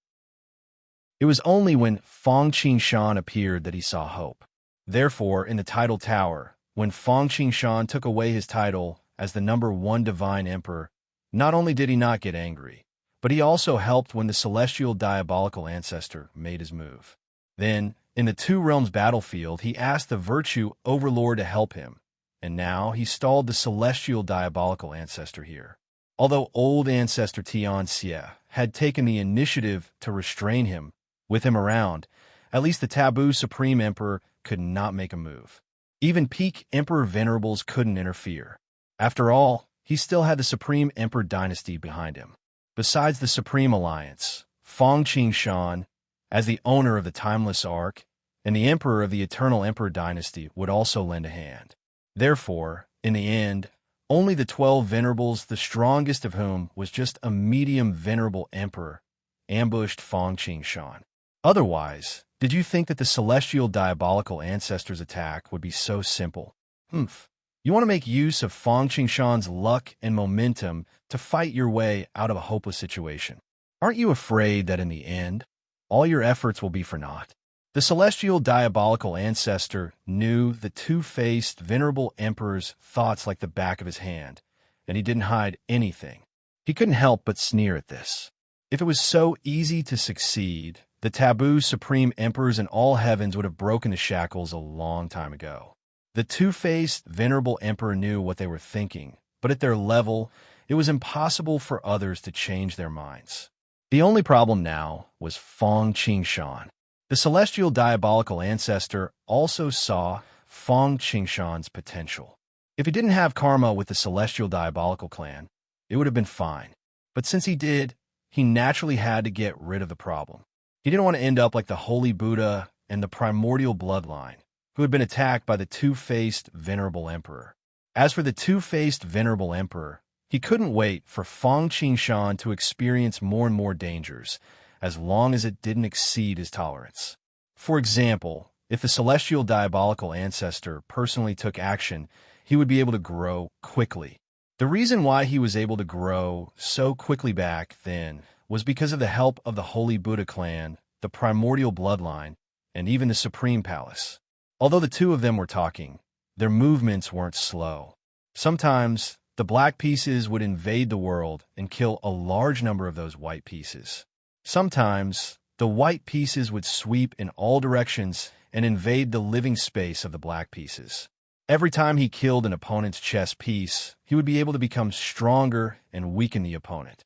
It was only when Feng Qingshan appeared that he saw hope. Therefore, in the Tidal Tower, when Feng Qingshan took away his title as the #1 divine emperor, not only did he not get angry, but he also helped when the celestial diabolical ancestor made his move. Then, in the Two Realms battlefield, he asked the virtue overlord to help him, and now he stalled the celestial diabolical ancestor here. Although old ancestor Tian Xie had taken the initiative to restrain him, with him around, at least the taboo Supreme Emperor could not make a move. Even peak Emperor Venerables couldn't interfere. After all, he still had the Supreme Emperor dynasty behind him. Besides the Supreme Alliance, Feng Qingshan, as the owner of the Timeless Ark, and the Emperor of the Eternal Emperor dynasty would also lend a hand. Therefore, in the end, only the 12 Venerables, the strongest of whom was just a medium Venerable Emperor, ambushed Feng Qingshan. Otherwise, did you think that the celestial diabolical ancestor's attack would be so simple? You want to make use of Feng Qingshan's luck and momentum to fight your way out of a hopeless situation. Aren't you afraid that in the end, all your efforts will be for naught? The celestial diabolical ancestor knew the two-faced venerable emperor's thoughts like the back of his hand, and he didn't hide anything. He couldn't help but sneer at this. If it was so easy to succeed, the taboo supreme emperors in all heavens would have broken the shackles a long time ago. The two-faced venerable emperor knew what they were thinking, but at their level, it was impossible for others to change their minds. The only problem now was Feng Qingshan. The celestial diabolical ancestor also saw Feng Qingshan's potential. If he didn't have karma with the celestial diabolical clan, it would have been fine. But since he did, he naturally had to get rid of the problem. He didn't want to end up like the Holy Buddha and the primordial bloodline, who had been attacked by the two-faced venerable emperor. As for the two-faced venerable emperor, he couldn't wait for Feng Qingshan to experience more and more dangers, as long as it didn't exceed his tolerance. For example, if the celestial diabolical ancestor personally took action, he would be able to grow quickly. The reason why he was able to grow so quickly back then was because of the help of the Holy Buddha clan, the primordial bloodline, and even the Supreme Palace. Although the two of them were talking, their movements weren't slow. Sometimes, the black pieces would invade the world and kill a large number of those white pieces. Sometimes, the white pieces would sweep in all directions and invade the living space of the black pieces. Every time he killed an opponent's chess piece, he would be able to become stronger and weaken the opponent.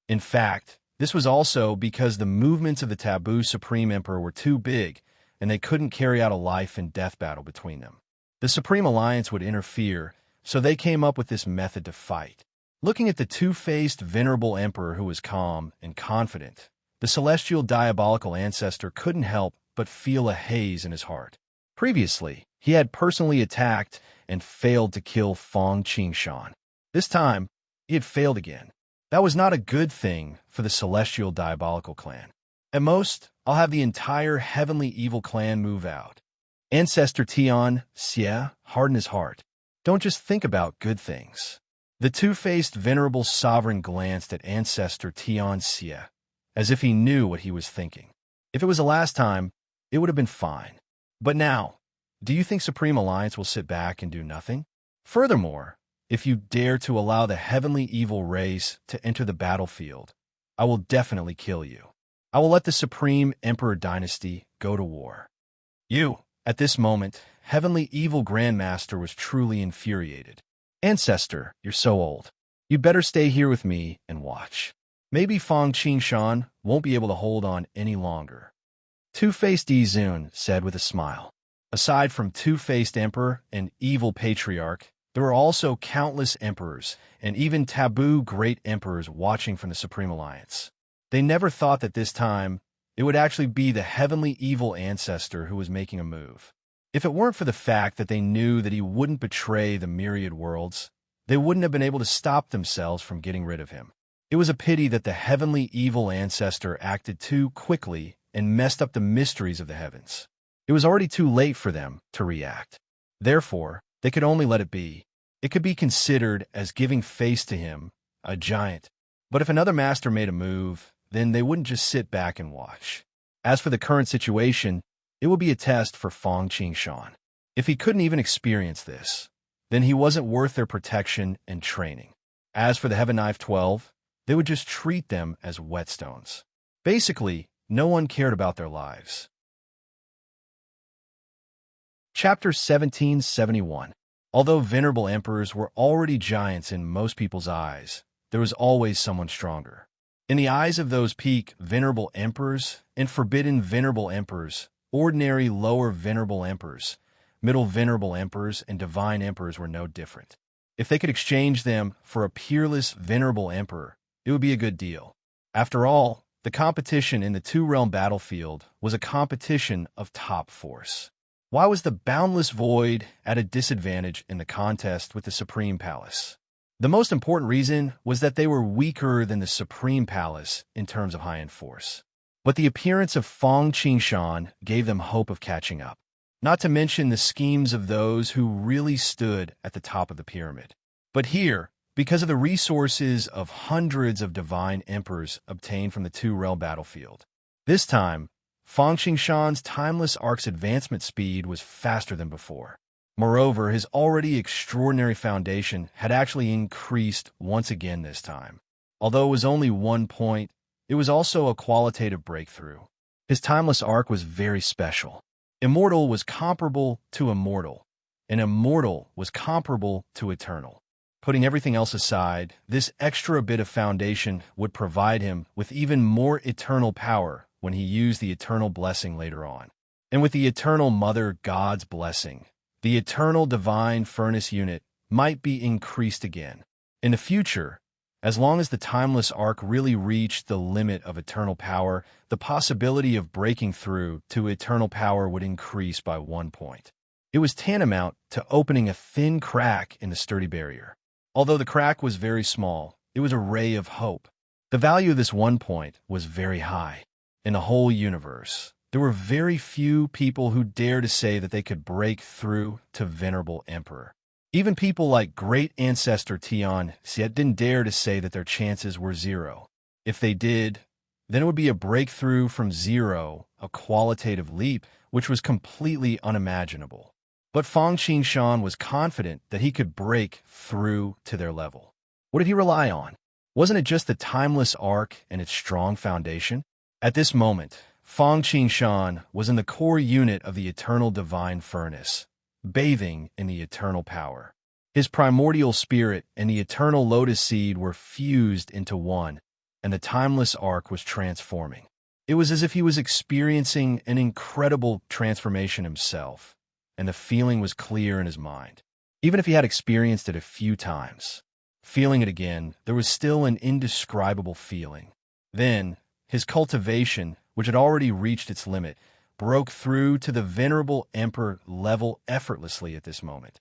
In fact, this was also because the movements of the taboo Supreme Emperor were too big, and they couldn't carry out a life and death battle between them. The Supreme Alliance would interfere, so they came up with this method to fight. Looking at the two-faced venerable emperor who was calm and confident, the celestial diabolical ancestor couldn't help but feel a haze in his heart. Previously, he had personally attacked and failed to kill Feng Qingshan. This time, he had failed again. That was not a good thing for the celestial diabolical clan. At most, I'll have the entire heavenly evil clan move out. Ancestor Tian Xie hardened his heart. Don't just think about good things. The two-faced venerable sovereign glanced at Ancestor Tian Xie, as if he knew what he was thinking. If it was the last time, it would have been fine. But now, do you think Supreme Alliance will sit back and do nothing? Furthermore, if you dare to allow the heavenly evil race to enter the battlefield, I will definitely kill you. I will let the Supreme Emperor dynasty go to war. You, at this moment, heavenly evil Grandmaster was truly infuriated. Ancestor, you're so old. You'd better stay here with me and watch. Maybe Fang Qingshan won't be able to hold on any longer. Two-Faced Yizun said with a smile. Aside from Two-Faced Emperor and Evil Patriarch, there were also countless emperors and even taboo great emperors watching from the Supreme Alliance. They never thought that this time it would actually be the heavenly evil ancestor who was making a move. If it weren't for the fact that they knew that he wouldn't betray the myriad worlds, they wouldn't have been able to stop themselves from getting rid of him. It was a pity that the heavenly evil ancestor acted too quickly and messed up the mysteries of the heavens. It was already too late for them to react. Therefore, they could only let it be. It could be considered as giving face to him, a giant. But if another master made a move, then they wouldn't just sit back and watch. As for the current situation, it would be a test for Fang Qingshan. If he couldn't even experience this, then he wasn't worth their protection and training. As for the Heaven Knife 12, they would just treat them as whetstones. Basically, no one cared about their lives. Chapter 1771. Although venerable emperors were already giants in most people's eyes, there was always someone stronger. In the eyes of those peak venerable emperors and forbidden venerable emperors, ordinary lower venerable emperors, middle venerable emperors, and divine emperors were no different. If they could exchange them for a peerless venerable emperor, it would be a good deal. After all, the competition in the two-realm battlefield was a competition of top force. Why was the boundless void at a disadvantage in the contest with the Supreme Palace? The most important reason was that they were weaker than the Supreme Palace in terms of high-end force. But the appearance of Fang Qingshan gave them hope of catching up, not to mention the schemes of those who really stood at the top of the pyramid. But here, because of the resources of hundreds of divine emperors obtained from the two-realm battlefield, this time, Fang Qingshan's timeless arc's advancement speed was faster than before. Moreover, his already extraordinary foundation had actually increased once again this time. Although it was only 1 point, it was also a qualitative breakthrough. His timeless arc was very special. Immortal was comparable to immortal, and immortal was comparable to eternal. Putting everything else aside, this extra bit of foundation would provide him with even more eternal power when he used the eternal blessing later on. And with the eternal Mother God's blessing, the eternal divine furnace unit might be increased again. In the future, as long as the timeless arc really reached the limit of eternal power, the possibility of breaking through to eternal power would increase by 1 point. It was tantamount to opening a thin crack in the sturdy barrier. Although the crack was very small, it was a ray of hope. The value of this 1 point was very high. In the whole universe, there were very few people who dared to say that they could break through to Venerable Emperor. Even people like Great Ancestor Tian Xie didn't dare to say that their chances were 0. If they did, then it would be a breakthrough from 0, a qualitative leap, which was completely unimaginable. But Fang Qingshan was confident that he could break through to their level. What did he rely on? Wasn't it just the timeless arc and its strong foundation? At this moment, Fang Qingshan was in the core unit of the eternal divine furnace, bathing in the eternal power. His primordial spirit and the eternal lotus seed were fused into one, and the timeless arc was transforming. It was as if he was experiencing an incredible transformation himself, and the feeling was clear in his mind. Even if he had experienced it a few times, feeling it again, there was still an indescribable feeling. Then, his cultivation, which had already reached its limit, broke through to the Venerable Emperor level effortlessly at this moment.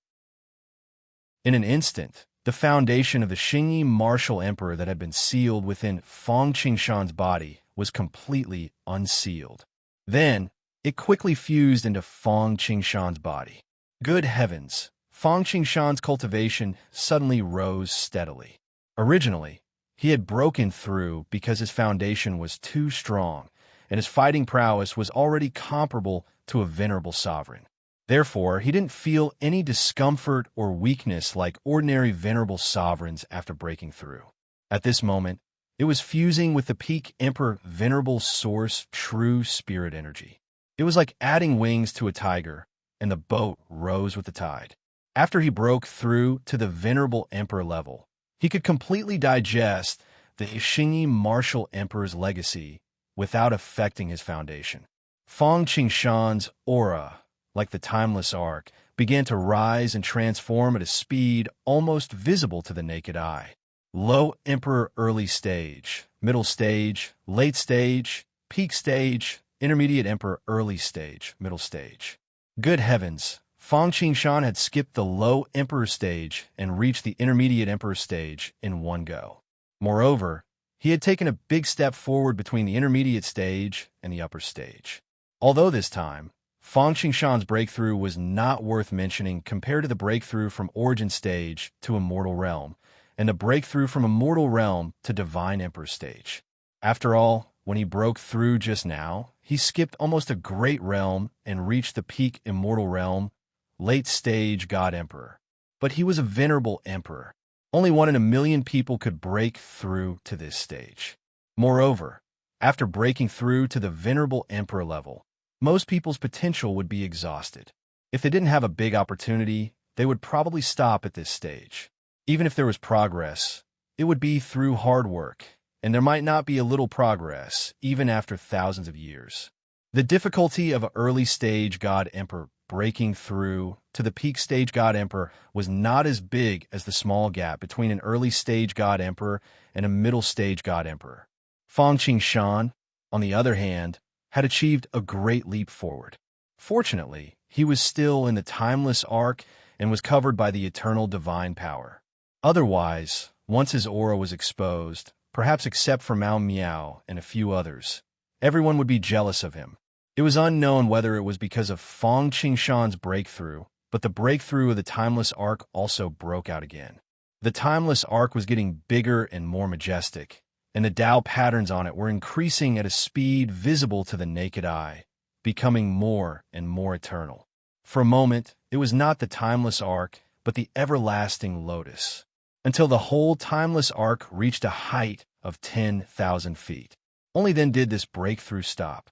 In an instant, the foundation of the Xingyi martial emperor that had been sealed within Fang Qingshan's body was completely unsealed. Then, it quickly fused into Fang Qingshan's body. Good heavens! Fang Qingshan's cultivation suddenly rose steadily. Originally, he had broken through because his foundation was too strong, and his fighting prowess was already comparable to a venerable sovereign. Therefore, he didn't feel any discomfort or weakness like ordinary venerable sovereigns after breaking through. At this moment, it was fusing with the peak Emperor Venerable Source true spirit energy. It was like adding wings to a tiger, and the boat rose with the tide. After he broke through to the Venerable Emperor level, he could completely digest the Xingyi Martial Emperor's legacy without affecting his foundation. Fang Qingshan's aura, like the timeless arc, began to rise and transform at a speed almost visible to the naked eye. Low Emperor early stage, middle stage, late stage, peak stage, intermediate Emperor early stage, middle stage. Good heavens! Fang Qingshan had skipped the low Emperor stage and reached the intermediate Emperor stage in one go. Moreover, he had taken a big step forward between the intermediate stage and the upper stage. Although this time, Fang Qingshan's breakthrough was not worth mentioning compared to the breakthrough from Origin stage to Immortal Realm, and the breakthrough from Immortal Realm to Divine Emperor stage. After all, when he broke through just now, he skipped almost a great realm and reached the peak Immortal Realm, late stage God Emperor. But he was a venerable emperor. Only 1 in a million people could break through to this stage. Moreover, after breaking through to the venerable emperor level, most people's potential would be exhausted. If they didn't have a big opportunity, they would probably stop at this stage. Even if there was progress, it would be through hard work, and there might not be a little progress, even after thousands of years. The difficulty of an early stage God Emperor breaking through to the peak stage God Emperor was not as big as the small gap between an early stage God Emperor and a middle stage God Emperor. Fang Qingshan, on the other hand, had achieved a great leap forward. Fortunately, he was still in the timeless arc and was covered by the eternal divine power. Otherwise, once his aura was exposed, perhaps except for Mao Miao and a few others, everyone would be jealous of him. It was unknown whether it was because of Fang Qingshan's breakthrough, but the breakthrough of the timeless arc also broke out again. The timeless arc was getting bigger and more majestic, and the Tao patterns on it were increasing at a speed visible to the naked eye, becoming more and more eternal. For a moment, it was not the timeless arc, but the everlasting lotus, until the whole timeless arc reached a height of 10,000 feet. Only then did this breakthrough stop.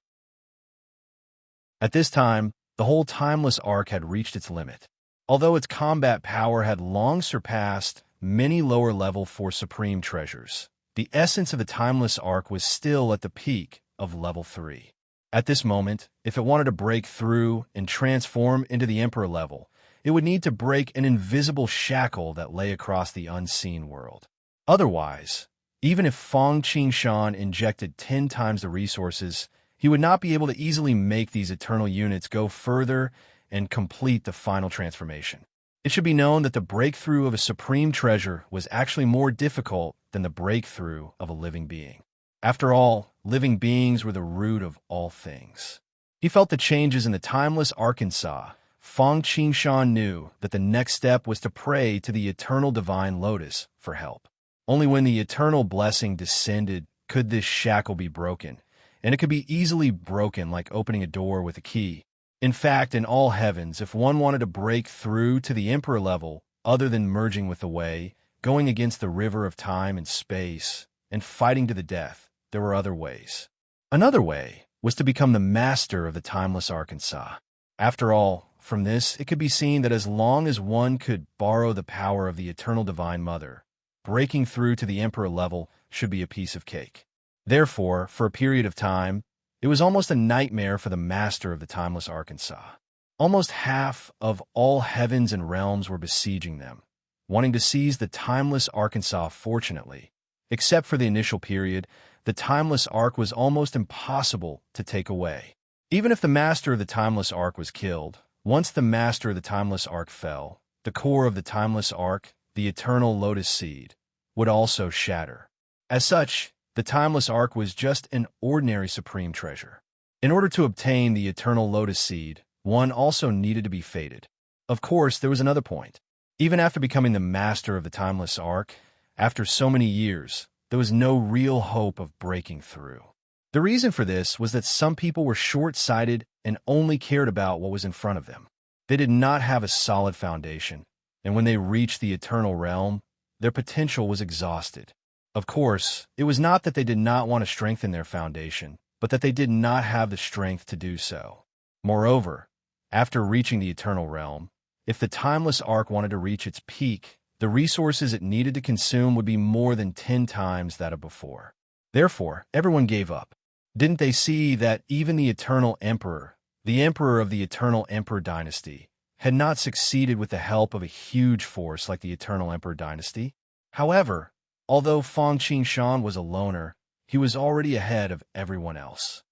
At this time, the whole timeless arc had reached its limit. Although its combat power had long surpassed many lower level 4 supreme treasures, the essence of the timeless arc was still at the peak of level 3. At this moment, if it wanted to break through and transform into the Emperor level, it would need to break an invisible shackle that lay across the unseen world. Otherwise, even if Fang Qingshan injected 10 times the resources, he would not be able to easily make these eternal units go further and complete the final transformation. It should be known that the breakthrough of a supreme treasure was actually more difficult than the breakthrough of a living being. After all, living beings were the root of all things. He felt the changes in the timeless Arkansas. Fang Qingshan knew that the next step was to pray to the eternal divine lotus for help. Only when the eternal blessing descended could this shackle be broken, and it could be easily broken like opening a door with a key. In fact, in all heavens, if one wanted to break through to the Emperor level, other than merging with the Way, going against the river of time and space, and fighting to the death, there were other ways. Another way was to become the master of the timeless Arkansas. After all, from this, it could be seen that as long as one could borrow the power of the eternal Divine Mother, breaking through to the Emperor level should be a piece of cake. Therefore, for a period of time, it was almost a nightmare for the master of the timeless Arkansas. Almost half of all heavens and realms were besieging them, wanting to seize the timeless Arkansas. Fortunately, except for the initial period, the timeless arc was almost impossible to take away. Even if the master of the timeless arc was killed, once the master of the timeless arc fell, the core of the timeless arc, the eternal lotus seed, would also shatter. As such, the timeless arc was just an ordinary supreme treasure. In order to obtain the eternal lotus seed, one also needed to be fated. Of course, there was another point. Even after becoming the master of the timeless arc, after so many years, there was no real hope of breaking through. The reason for this was that some people were short-sighted and only cared about what was in front of them. They did not have a solid foundation, and when they reached the eternal realm, their potential was exhausted. Of course, it was not that they did not want to strengthen their foundation, but that they did not have the strength to do so. Moreover, after reaching the eternal realm, if the timeless arc wanted to reach its peak, the resources it needed to consume would be more than 10 times that of before. Therefore, everyone gave up. Didn't they see that even the eternal emperor, the emperor of the eternal emperor dynasty, had not succeeded with the help of a huge force like the eternal emperor dynasty? However, although Fang Qingshan was a loner, he was already ahead of everyone else.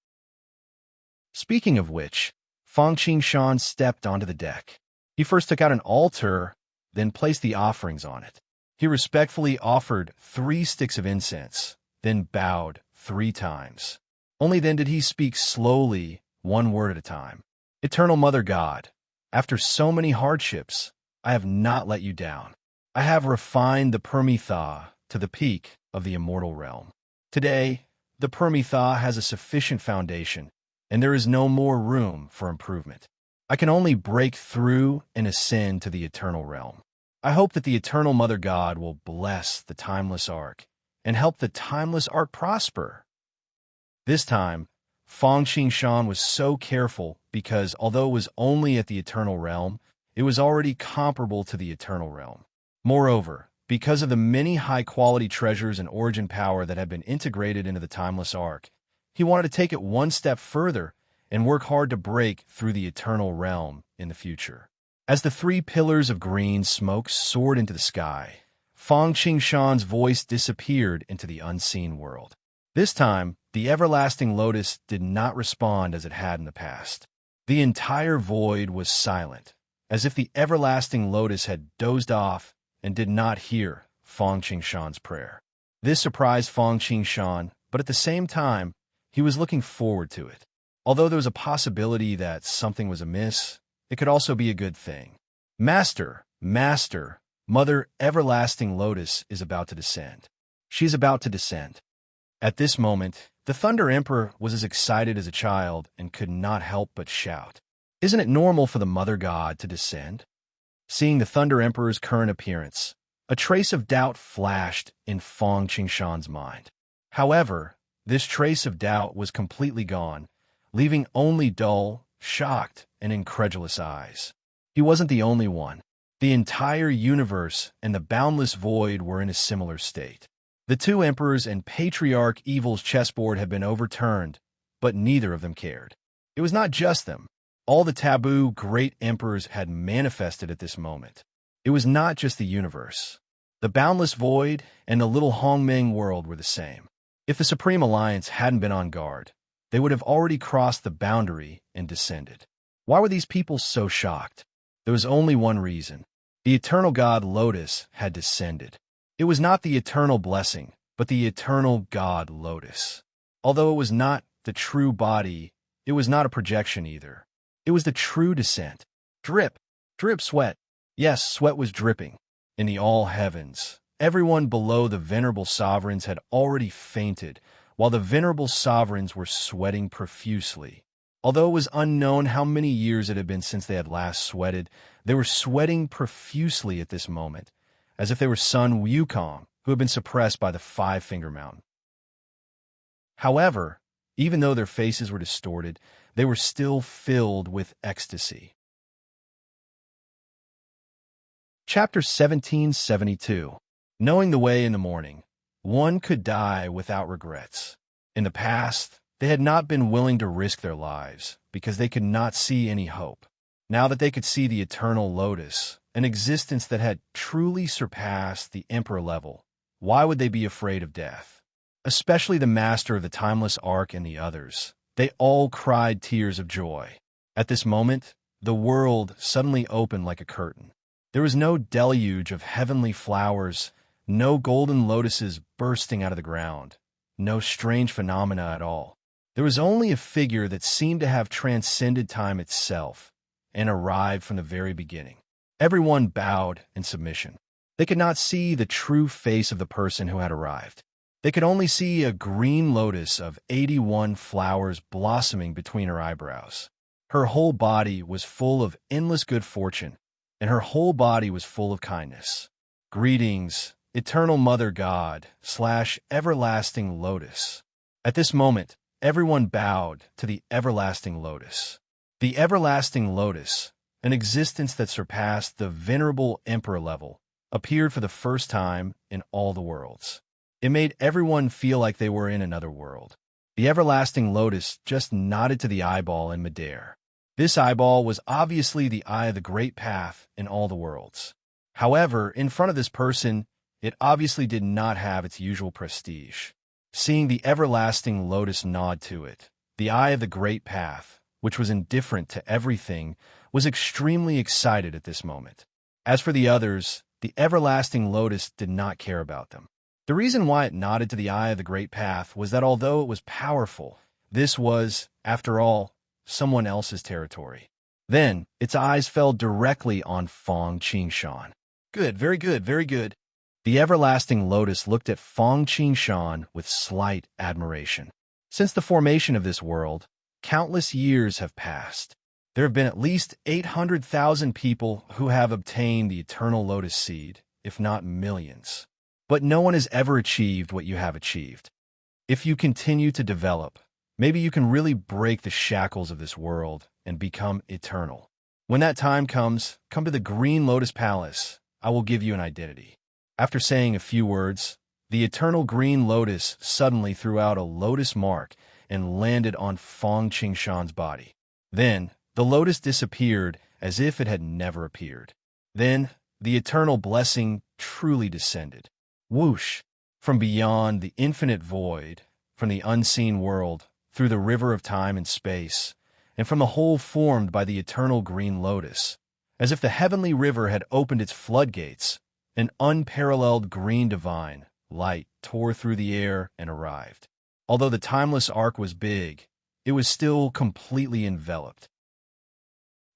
Speaking of which, Fang Qingshan stepped onto the deck. He first took out an altar, then placed the offerings on it. He respectfully offered 3 sticks of incense, then bowed 3 times. Only then did he speak slowly, one word at a time. Eternal Mother God, after so many hardships, I have not let you down. I have refined the Permitha to the peak of the immortal realm. Today, the Permitha has a sufficient foundation, and there is no more room for improvement. I can only break through and ascend to the eternal realm. I hope that the Eternal Mother God will bless the timeless arc and help the timeless arc prosper. This time, Fang Qingshan was so careful because although it was only at the eternal realm, it was already comparable to the eternal realm. Moreover, because of the many high-quality treasures and origin power that had been integrated into the timeless arc, he wanted to take it one step further and work hard to break through the eternal realm in the future. As the 3 pillars of green smoke soared into the sky, Fang Qingshan's voice disappeared into the unseen world. This time, the everlasting lotus did not respond as it had in the past. The entire void was silent, as if the everlasting lotus had dozed off and did not hear Fang Qingshan's prayer. This surprised Fang Qingshan, but at the same time, he was looking forward to it. Although there was a possibility that something was amiss, it could also be a good thing. Master, Master, Mother Everlasting Lotus is about to descend. She's about to descend. At this moment, the Thunder Emperor was as excited as a child and could not help but shout. Isn't it normal for the Mother God to descend? Seeing the Thunder Emperor's current appearance, a trace of doubt flashed in Fang Qingshan's mind. However, this trace of doubt was completely gone, leaving only dull, shocked, and incredulous eyes. He wasn't the only one. The entire universe and the boundless void were in a similar state. The 2 emperors and Patriarch Evil's chessboard had been overturned, but neither of them cared. It was not just them. All the taboo great emperors had manifested at this moment. It was not just the universe. The boundless void and the little Hongmeng world were the same. If the Supreme Alliance hadn't been on guard, they would have already crossed the boundary and descended. Why were these people so shocked? There was only one reason. The eternal god Lotus had descended. It was not the eternal blessing, but the eternal god Lotus. Although it was not the true body, it was not a projection either. It was the true descent. Drip, drip sweat. Yes, sweat was dripping. In the all heavens, everyone below the venerable sovereigns had already fainted, while the venerable sovereigns were sweating profusely. Although it was unknown how many years it had been since they had last sweated, they were sweating profusely at this moment, as if they were Sun Wukong, who had been suppressed by the Five-Finger Mountain. However, even though their faces were distorted, they were still filled with ecstasy. Chapter 1772. Knowing the way in the morning, one could die without regrets. In the past, they had not been willing to risk their lives because they could not see any hope. Now that they could see the eternal lotus, an existence that had truly surpassed the emperor level, why would they be afraid of death? Especially the master of the timeless arc and the others. They all cried tears of joy. At this moment, the world suddenly opened like a curtain. There was no deluge of heavenly flowers, no golden lotuses bursting out of the ground, no strange phenomena at all. There was only a figure that seemed to have transcended time itself and arrived from the very beginning. Everyone bowed in submission. They could not see the true face of the person who had arrived. They could only see a green lotus of 81 flowers blossoming between her eyebrows. Her whole body was full of endless good fortune, and her whole body was full of kindness. Greetings, eternal Mother God / everlasting lotus. At this moment, everyone bowed to the everlasting lotus. The everlasting lotus, an existence that surpassed the venerable emperor level, appeared for the first time in all the worlds. It made everyone feel like they were in another world. The everlasting lotus just nodded to the eyeball in midair. This eyeball was obviously the eye of the great path in all the worlds. However, in front of this person, it obviously did not have its usual prestige. Seeing the everlasting lotus nod to it, the eye of the great path, which was indifferent to everything, was extremely excited at this moment. As for the others, the everlasting lotus did not care about them. The reason why it nodded to the eye of the great path was that although it was powerful, this was, after all, someone else's territory. Then, its eyes fell directly on Feng Qingshan. Good, very good, very good. The everlasting lotus looked at Feng Qingshan with slight admiration. Since the formation of this world, countless years have passed. There have been at least 800,000 people who have obtained the eternal lotus seed, if not millions. But no one has ever achieved what you have achieved. If you continue to develop, maybe you can really break the shackles of this world and become eternal. When that time comes, come to the Green Lotus Palace. I will give you an identity. After saying a few words, the eternal Green Lotus suddenly threw out a lotus mark and landed on Feng Qingshan's body. Then, the lotus disappeared as if it had never appeared. Then, the eternal blessing truly descended. Whoosh! From beyond the infinite void, from the unseen world, through the river of time and space, and from the hole formed by the eternal green lotus, as if the heavenly river had opened its floodgates, an unparalleled green divine light tore through the air and arrived. Although the timeless arc was big, it was still completely enveloped.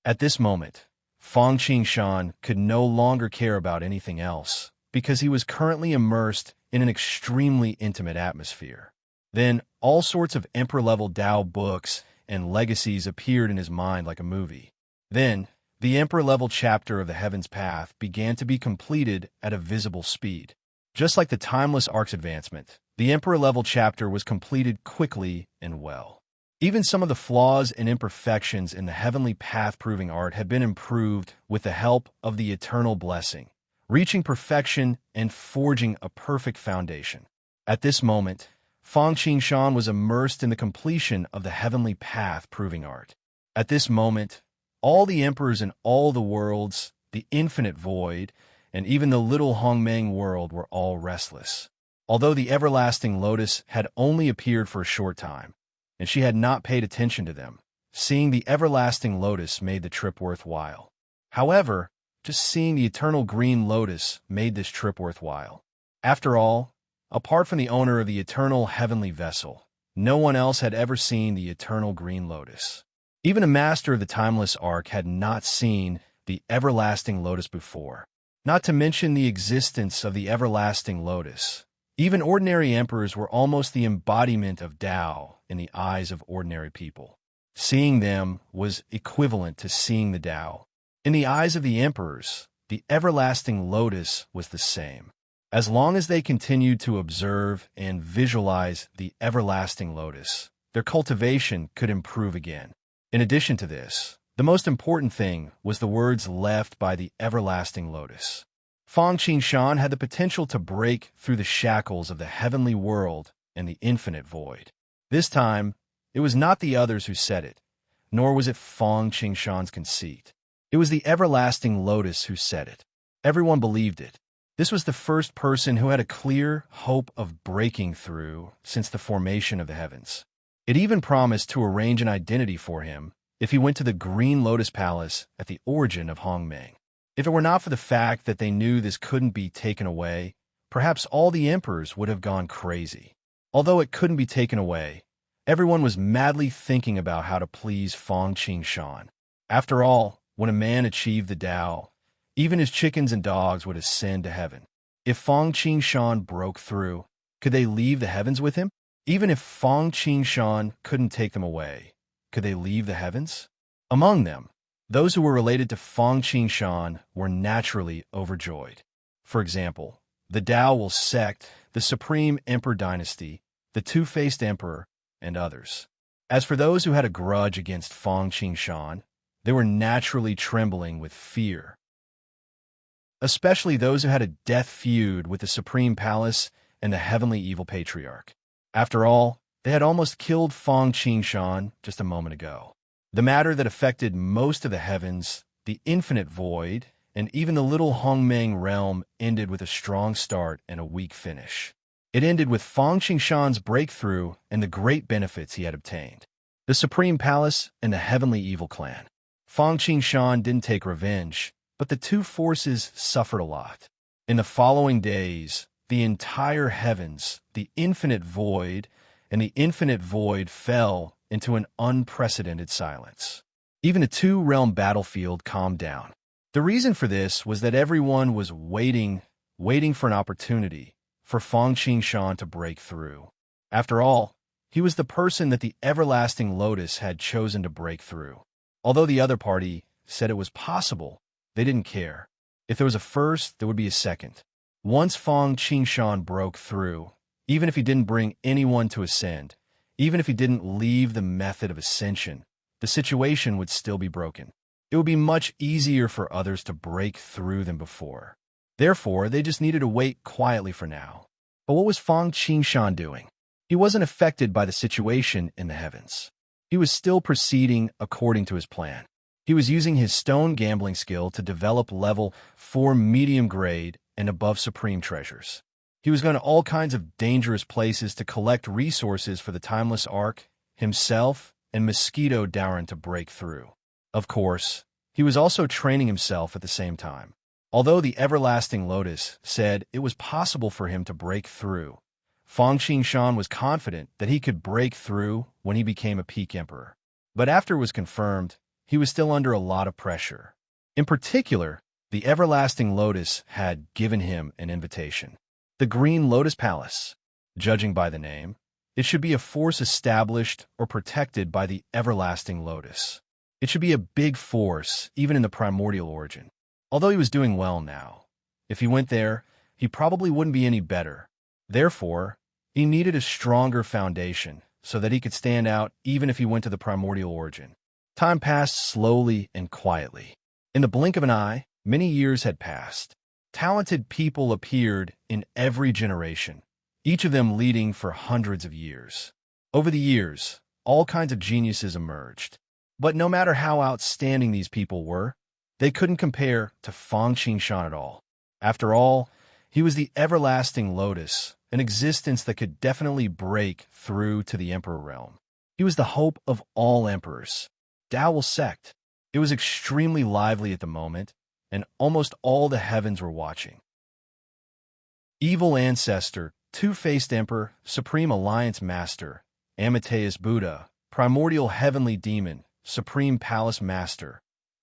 At this moment, Feng Qingshan could no longer care about anything else, because he was currently immersed in an extremely intimate atmosphere. Then, all sorts of emperor-level Tao books and legacies appeared in his mind like a movie. Then, the emperor-level chapter of the Heaven's Path began to be completed at a visible speed. Just like the timeless arc's advancement, the emperor-level chapter was completed quickly and well. Even some of the flaws and imperfections in the heavenly path-proving art had been improved with the help of the eternal blessing, reaching perfection and forging a perfect foundation. At this moment, Feng Qingshan was immersed in the completion of the heavenly path-proving art. At this moment, all the emperors in all the worlds, the infinite void, and even the little Hongmeng world were all restless. Although the everlasting lotus had only appeared for a short time, and she had not paid attention to them, seeing the everlasting lotus made the trip worthwhile. However, just seeing the eternal green lotus made this trip worthwhile. After all, apart from the owner of the eternal heavenly vessel, no one else had ever seen the eternal green lotus. Even a master of the timeless arc had not seen the everlasting lotus before, not to mention the existence of the everlasting lotus. Even ordinary emperors were almost the embodiment of Tao in the eyes of ordinary people. Seeing them was equivalent to seeing the Tao. In the eyes of the emperors, the everlasting lotus was the same. As long as they continued to observe and visualize the everlasting lotus, their cultivation could improve again. In addition to this, the most important thing was the words left by the everlasting lotus. Feng Qingshan had the potential to break through the shackles of the heavenly world and the infinite void. This time, it was not the others who said it, nor was it Feng Qingshan's conceit. It was the everlasting lotus who said it. Everyone believed it. This was the first person who had a clear hope of breaking through since the formation of the heavens. It even promised to arrange an identity for him if he went to the Green Lotus Palace at the origin of Hongmeng. If it were not for the fact that they knew this couldn't be taken away, perhaps all the emperors would have gone crazy. Although it couldn't be taken away, Everyone was madly thinking about how to please Fong Shan. After all, when a man achieved the Tao, even his chickens and dogs would ascend to heaven. If Fong Shan broke through, could they leave the heavens with him? Even if Fong Shan couldn't take them away, could they leave the heavens? Among them, those who were related to Fong Shan were naturally overjoyed. For example, the Dao sect, the Supreme Emperor dynasty, the Two-Faced Emperor, and others. As for those who had a grudge against Fong Shan, they were naturally trembling with fear. Especially those who had a death feud with the Supreme Palace and the Heavenly Evil Patriarch. After all, they had almost killed Fong Shan just a moment ago. The matter that affected most of the heavens, the infinite void, and even the little Hongmeng realm ended with a strong start and a weak finish. It ended with Fong Shan's breakthrough and the great benefits he had obtained. The Supreme Palace and the Heavenly Evil Clan. Fong Shan didn't take revenge, but the two forces suffered a lot. In the following days, the entire heavens, the infinite void, and the infinite void fell into an unprecedented silence. Even the two-realm battlefield calmed down. The reason for this was that everyone was waiting for an opportunity for Fong Shan to break through. After all, he was the person that the Everlasting Lotus had chosen to break through. Although the other party said it was possible, they didn't care. If there was a first, there would be a second. Once Fong Shan broke through, even if he didn't bring anyone to ascend, even if he didn't leave the method of ascension, the situation would still be broken. It would be much easier for others to break through than before. Therefore, they just needed to wait quietly for now. But what was Fong Shan doing? He wasn't affected by the situation in the heavens. He was still proceeding according to his plan. He was using his stone gambling skill to develop level 4 medium grade and above supreme treasures. He was going to all kinds of dangerous places to collect resources for the Timeless Ark, himself, and Mosquito Darren to break through. Of course, he was also training himself at the same time. Although the Everlasting Lotus said it was possible for him to break through, Fong Shan was confident that he could break through when he became a peak emperor. But after it was confirmed, he was still under a lot of pressure. In particular, the Everlasting Lotus had given him an invitation. The Green Lotus Palace. Judging by the name, it should be a force established or protected by the Everlasting Lotus. It should be a big force, even in the primordial origin. Although he was doing well now, if he went there, he probably wouldn't be any better. Therefore, he needed a stronger foundation so that he could stand out even if he went to the primordial origin. Time passed slowly and quietly. In the blink of an eye, many years had passed. Talented people appeared in every generation, each of them leading for hundreds of years. Over the years, all kinds of geniuses emerged. But no matter how outstanding these people were, they couldn't compare to Fong Shan at all. After all, he was the Everlasting Lotus, an existence that could definitely break through to the Emperor realm. He was the hope of all emperors. Dao sect. It was extremely lively at the moment, and almost all the heavens were watching. Evil Ancestor, Two-Faced Emperor, Supreme Alliance Master, Amateus Buddha, Primordial Heavenly Demon, Supreme Palace Master,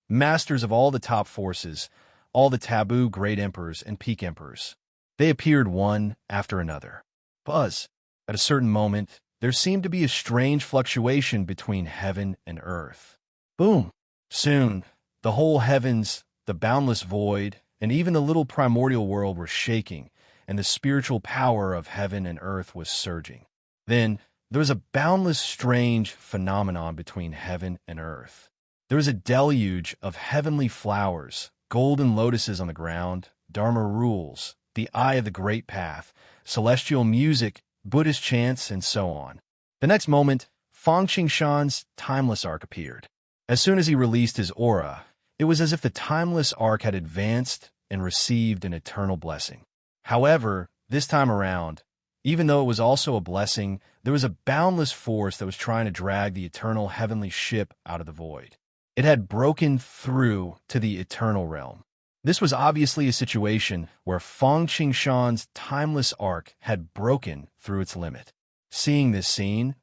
masters of all the top forces, all the taboo great emperors and peak emperors. They appeared one after another. Buzz. At a certain moment, there seemed to be a strange fluctuation between heaven and earth. Boom! Soon, the whole heavens, the boundless void, and even the little primordial world were shaking, and the spiritual power of heaven and earth was surging. Then, there was a boundless strange phenomenon between heaven and earth. There was a deluge of heavenly flowers, golden lotuses on the ground, Dharma rules, the eye of the great path, celestial music, Buddhist chants, and so on. The next moment, Fong Shan's Timeless Ark appeared. As soon as he released his aura, it was as if the Timeless Ark had advanced and received an eternal blessing. However, this time around, even though it was also a blessing, there was a boundless force that was trying to drag the eternal heavenly ship out of the void. It had broken through to the eternal realm. This was obviously a situation where Fong Shan's Timeless Ark had broken through its limit. Seeing this scene,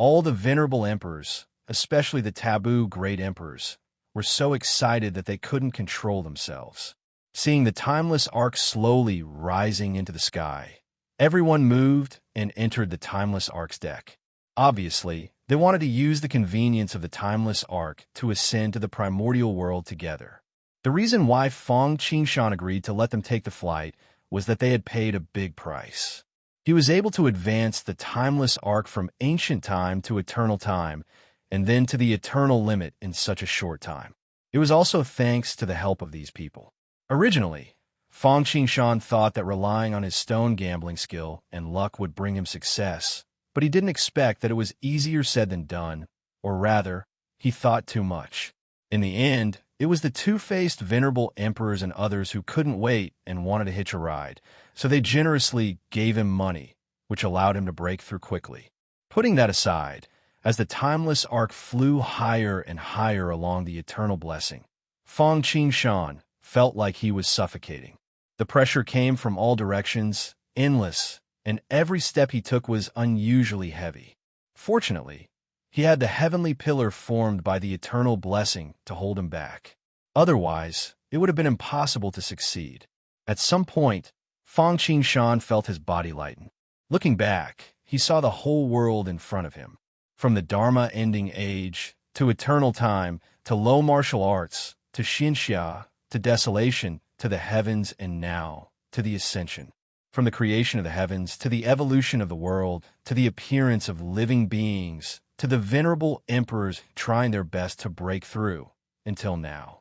All the venerable emperors, especially the taboo great emperors, were so excited that they couldn't control themselves. Seeing the timeless ark slowly rising into the sky, everyone moved and entered the timeless ark's deck. Obviously, they wanted to use the convenience of the timeless ark to ascend to the primordial world together. The reason why Feng Qingshan agreed to let them take the flight was that they had paid a big price. He was able to advance the timeless ark from ancient time to eternal time, and then to the eternal limit in such a short time. It was also thanks to the help of these people. Originally, Feng Qingshan thought that relying on his stone gambling skill and luck would bring him success, but he didn't expect that it was easier said than done, or rather, he thought too much. In the end, it was the two-faced venerable emperors and others who couldn't wait and wanted to hitch a ride, so they generously gave him money, which allowed him to break through quickly. Putting that aside, as the timeless ark flew higher and higher along the eternal blessing, Feng Qingshan felt like he was suffocating. The pressure came from all directions, endless, and every step he took was unusually heavy. Fortunately, he had the heavenly pillar formed by the eternal blessing to hold him back. Otherwise, it would have been impossible to succeed. At some point, Feng Qingshan felt his body lighten. Looking back, he saw the whole world in front of him. From the Dharma-ending age, to eternal time, to low martial arts, to Xinxia, to desolation, to the heavens, and now, to the ascension. From the creation of the heavens, to the evolution of the world, to the appearance of living beings, to the venerable emperors trying their best to break through, until now.